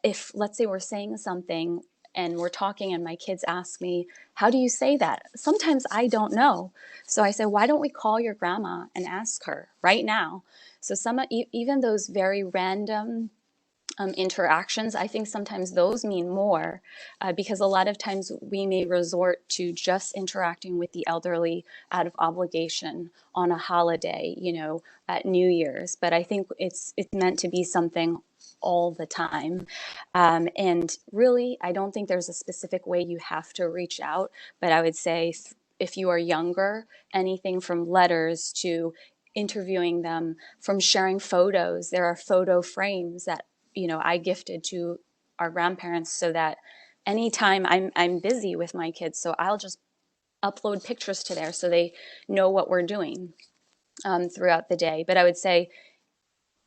if let's say we're saying something and we're talking and my kids ask me, how do you say that? Sometimes I don't know. So I say, why don't we call your grandma and ask her right now? So even those very random interactions, I think sometimes those mean more because a lot of times we may resort to just interacting with the elderly out of obligation on a holiday, at New Year's. But I think it's meant to be something all the time. And really, I don't think there's a specific way you have to reach out, but I would say if you are younger, anything from letters to interviewing them, from sharing photos. There are photo frames that I gifted to our grandparents so that anytime I'm busy with my kids, so I'll just upload pictures to there so they know what we're doing throughout the day. But I would say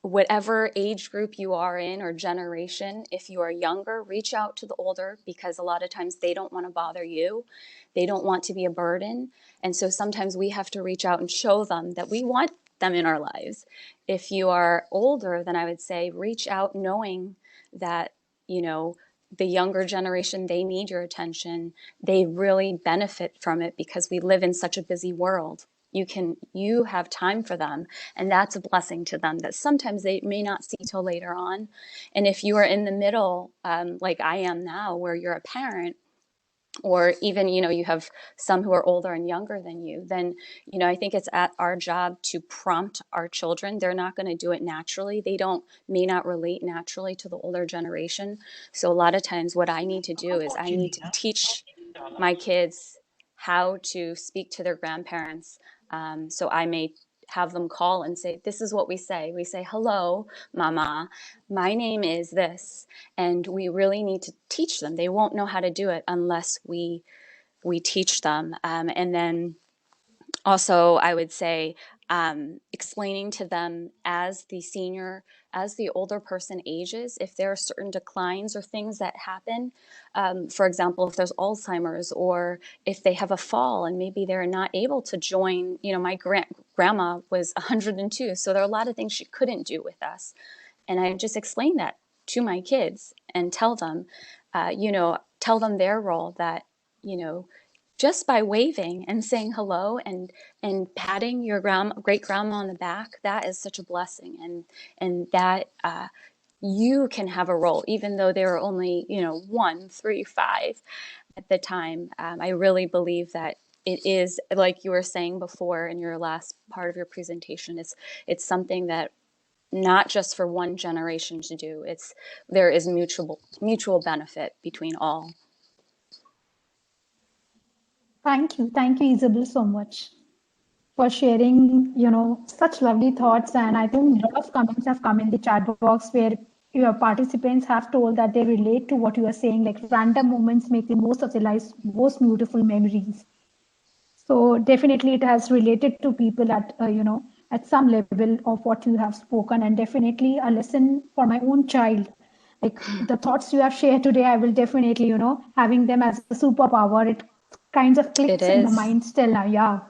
whatever age group you are in or generation, if you are younger, reach out to the older, because a lot of times they don't want to bother you. They don't want to be a burden. And so sometimes we have to reach out and show them that we want them in our lives. If you are older, then I would say reach out knowing that, the younger generation, they need your attention. They really benefit from it because we live in such a busy world. You have time for them, and that's a blessing to them that sometimes they may not see till later on. And if you are in the middle, like I am now, where you're a parent, or even, you have some who are older and younger than you, then, I think it's at our job to prompt our children. They're not going to do it naturally. They may not relate naturally to the older generation. So a lot of times what I need to do is I need to teach my kids how to speak to their grandparents. So I may have them call and say, this is what we say. We say, hello, mama, my name is this. And we really need to teach them. They won't know how to do it unless we teach them. And then also, I would say explaining to them as the older person ages, if there are certain declines or things that happen, for example, if there's Alzheimer's, or if they have a fall and maybe they're not able to join, my grandma was 102, so there are a lot of things she couldn't do with us. And I just explain that to my kids and tell them their role, that, just by waving and saying hello and patting your great grandma on the back, that is such a blessing, and that you can have a role, even though they were only 1, 3, 5 at the time. I really believe that it is, like you were saying before in your last part of your presentation, it's something that not just for one generation to do. There is mutual benefit between all. Thank you, Isabel, so much for sharing, such lovely thoughts. And I think a lot of comments have come in the chat box where your participants have told that they relate to what you are saying, like random moments make the most of their life's most beautiful memories. So definitely it has related to people at some level of what you have spoken, and definitely a lesson for my own child. Like the thoughts you have shared today, I will definitely, having them as a superpower, it kind of clicks in the mind still now. Yeah.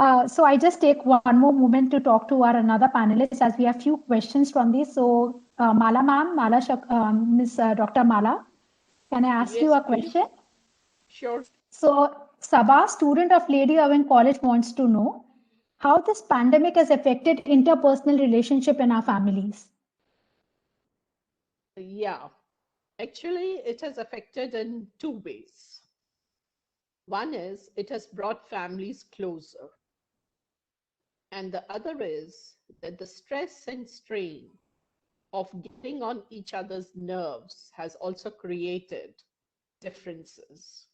So I just take one more moment to talk to our another panelist as we have few questions from these. So Mala ma'am, Miss Dr. Mala, can I ask Yes, you a please. question? Sure. So Sabah, student of Lady Irwin College, wants to know how this pandemic has affected interpersonal relationship in our families. Yeah, actually, it has affected in two ways. One is it has brought families closer. And the other is that the stress and strain of getting on each other's nerves has also created differences.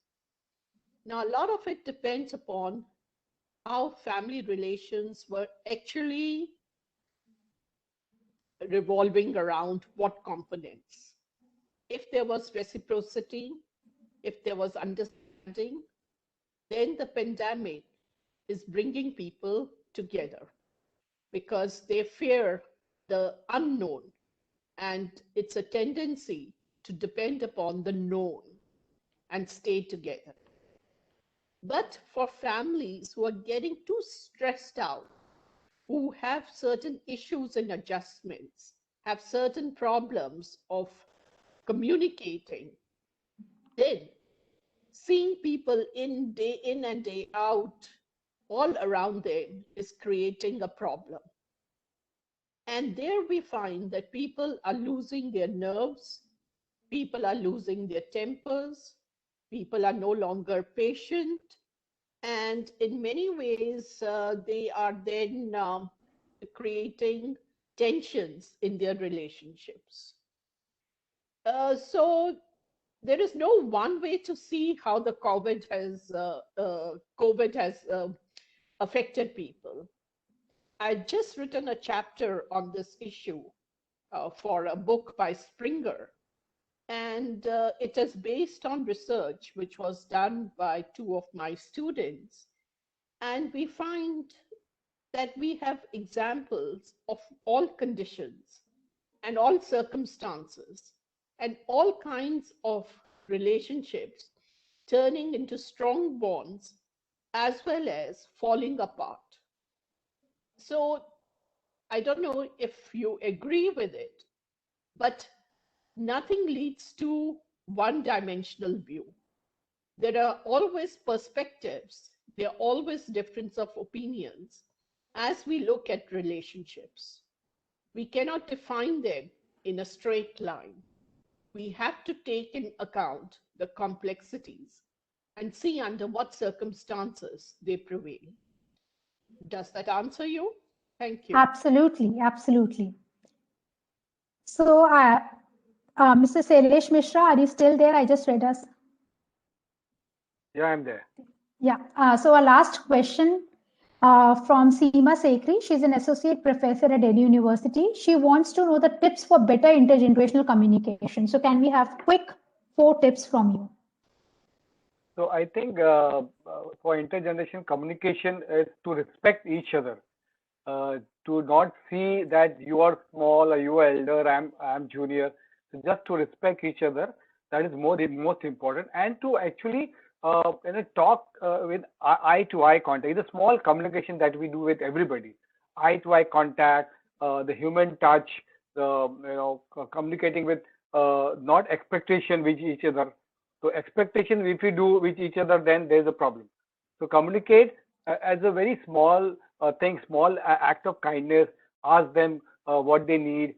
Now, a lot of it depends upon how family relations were actually revolving around what components. If there was reciprocity, if there was understanding, then the pandemic is bringing people together because they fear the unknown, and it's a tendency to depend upon the known and stay together. But for families who are getting too stressed out, who have certain issues and adjustments, have certain problems of communicating, then seeing people day in and day out all around them is creating a problem. And there we find that people are losing their nerves, people are losing their tempers, people are no longer patient, and in many ways, they are then creating tensions in their relationships. So there is no one way to see how the COVID has affected people. I just written a chapter on this issue for a book by Springer, and it is based on research which was done by two of my students. And we find that we have examples of all conditions and all circumstances and all kinds of relationships turning into strong bonds as well as falling apart. So I don't know if you agree with it, but nothing leads to one-dimensional view. There are always perspectives, there are always difference of opinions as we look at relationships. We cannot define them in a straight line. We have to take in account the complexities and see under what circumstances they prevail. Does that answer you? Thank you. Absolutely, absolutely. So, Mr. Sailesh Mishra, are you still there? I just read us. Yeah, I'm there. Yeah. So, our last question from Seema Sekri. She's an associate professor at Delhi University. She wants to know the tips for better intergenerational communication. So, can we have quick 4 tips from you? So I think for intergenerational communication is to respect each other, to not see that you are small or you are elder, I'm junior. So just to respect each other, that is most important, and to actually talk with eye to eye contact. It's a small communication that we do with everybody. Eye to eye contact, the human touch, communicating with not expectation with each other. So expectation, if we do with each other, then there's a problem. So communicate as a very small thing, small act of kindness. Ask them what they need.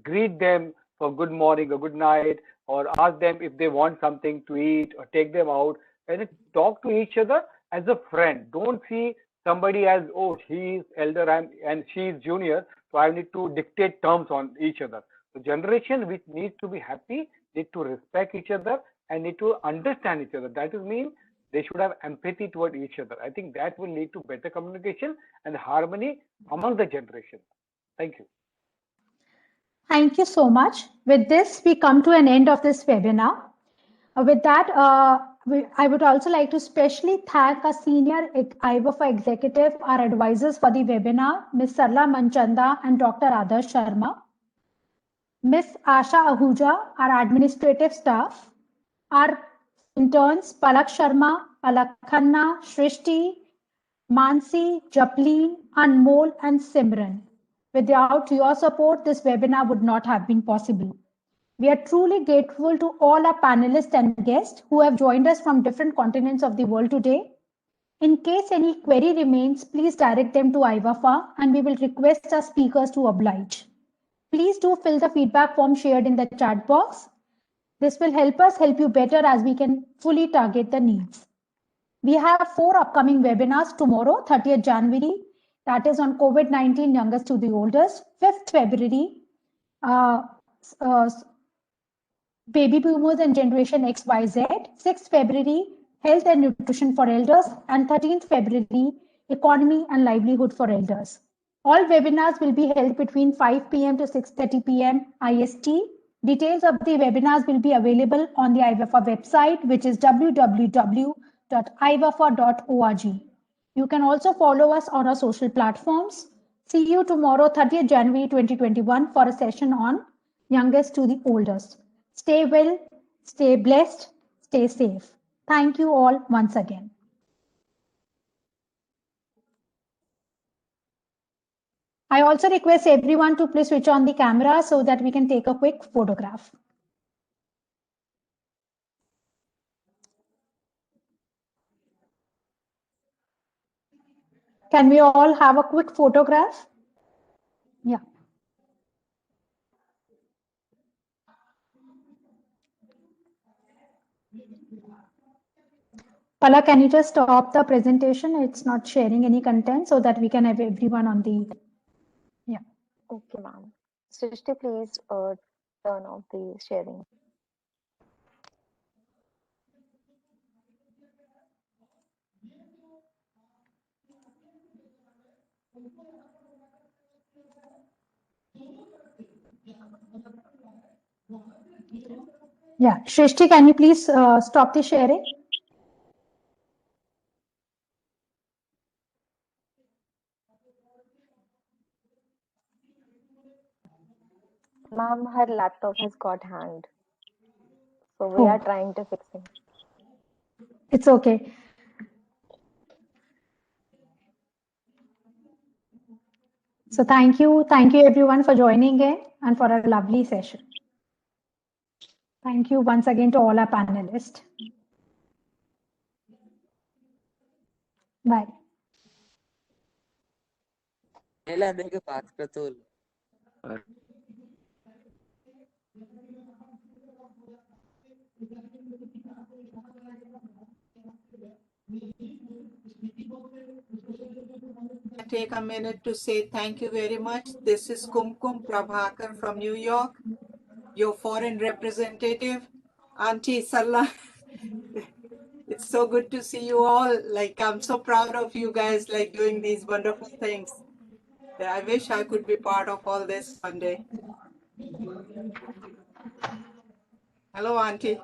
Greet them for good morning or good night, or ask them if they want something to eat, or take them out. And talk to each other as a friend. Don't see somebody as, oh, he is elder and she is junior, so I need to dictate terms on each other. So generation which needs to be happy, need to respect each other and need to understand each other. That is mean they should have empathy toward each other. I think that will lead to better communication and harmony among the generations. Thank you. Thank you so much. With this, we come to an end of this webinar. With that, I would also like to specially thank our senior IVFA executive, our advisors for the webinar, Ms. Sarla Manchanda and Dr. Adarsh Sharma, Ms. Asha Ahuja, our administrative staff, our interns, Palak Sharma, Palak Khanna, Shrishti, Mansi, Japleen, Anmol, and Simran. Without your support, this webinar would not have been possible. We are truly grateful to all our panelists and guests who have joined us from different continents of the world today. In case any query remains, please direct them to IVAFA and we will request our speakers to oblige. Please do fill the feedback form shared in the chat box. This will help us help you better as we can fully target the needs. We have 4 upcoming webinars tomorrow, 30th January, that is on COVID-19 youngest to the oldest, 5th February, uh, uh, baby boomers and generation XYZ, 6th February, health and nutrition for elders, and 13th February, economy and livelihood for elders. All webinars will be held between 5 p.m. to 6:30 p.m. IST. Details of the webinars will be available on the IVAFA website, which is www.ivafa.org. You can also follow us on our social platforms. See you tomorrow, 30th January 2021, for a session on youngest to the oldest. Stay well, stay blessed, stay safe. Thank you all once again. I also request everyone to please switch on the camera so that we can take a quick photograph. Can we all have a quick photograph? Yeah. Pala, can you just stop the presentation? It's not sharing any content so that we can have everyone on the, yeah. Okay, ma'am. Srishti, please turn off the sharing. Yeah, Shrishti, can you please stop the sharing? Ma'am, her laptop has got hanged. So we Oh. are trying to fix it. It's okay. So thank you everyone for joining in and for a lovely session. Thank you once again to all our panelists. Bye. Take a minute to say thank you very much. This is Kumkum Prabhakar from New York, your foreign representative. Auntie Sallah, it's so good to see you all. Like, I'm so proud of you guys, like doing these wonderful things. I wish I could be part of all this one day. Hello, Auntie.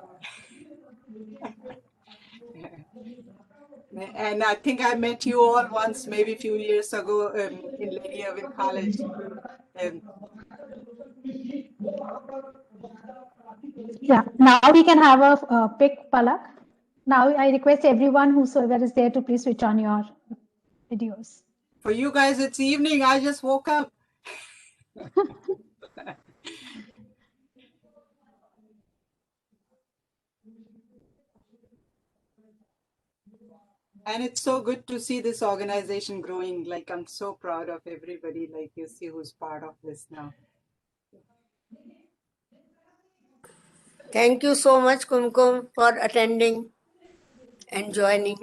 And I think I met you all once, maybe a few years ago in Lady Irwin College. Yeah, now we can have a pic, Palak. Now I request everyone whosoever is there to please switch on your videos. For you guys, it's evening. I just woke up. And it's so good to see this organization growing. Like, I'm so proud of everybody, like you see who's part of this now. Thank you so much, Kumkum, for attending and joining.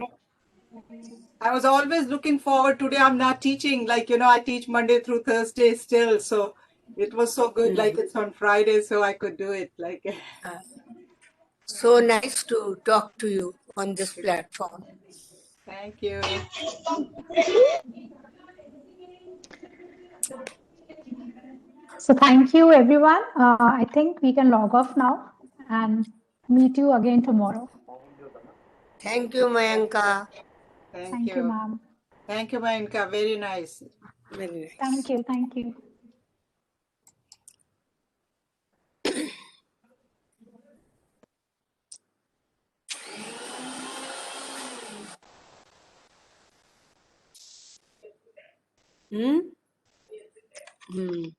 I was always looking forward. Today I'm not teaching. Like, I teach Monday through Thursday still. So it was so good. Like, it's on Friday, so I could do it. Like, so nice to talk to you on this platform. Thank you. So thank you, everyone. I think we can log off now and meet you again tomorrow. Thank you, Mayanka. Thank you, ma'am. Thank you, Mayanka. Very nice. Very nice. Thank you. Thank you. Hmm? Hmm.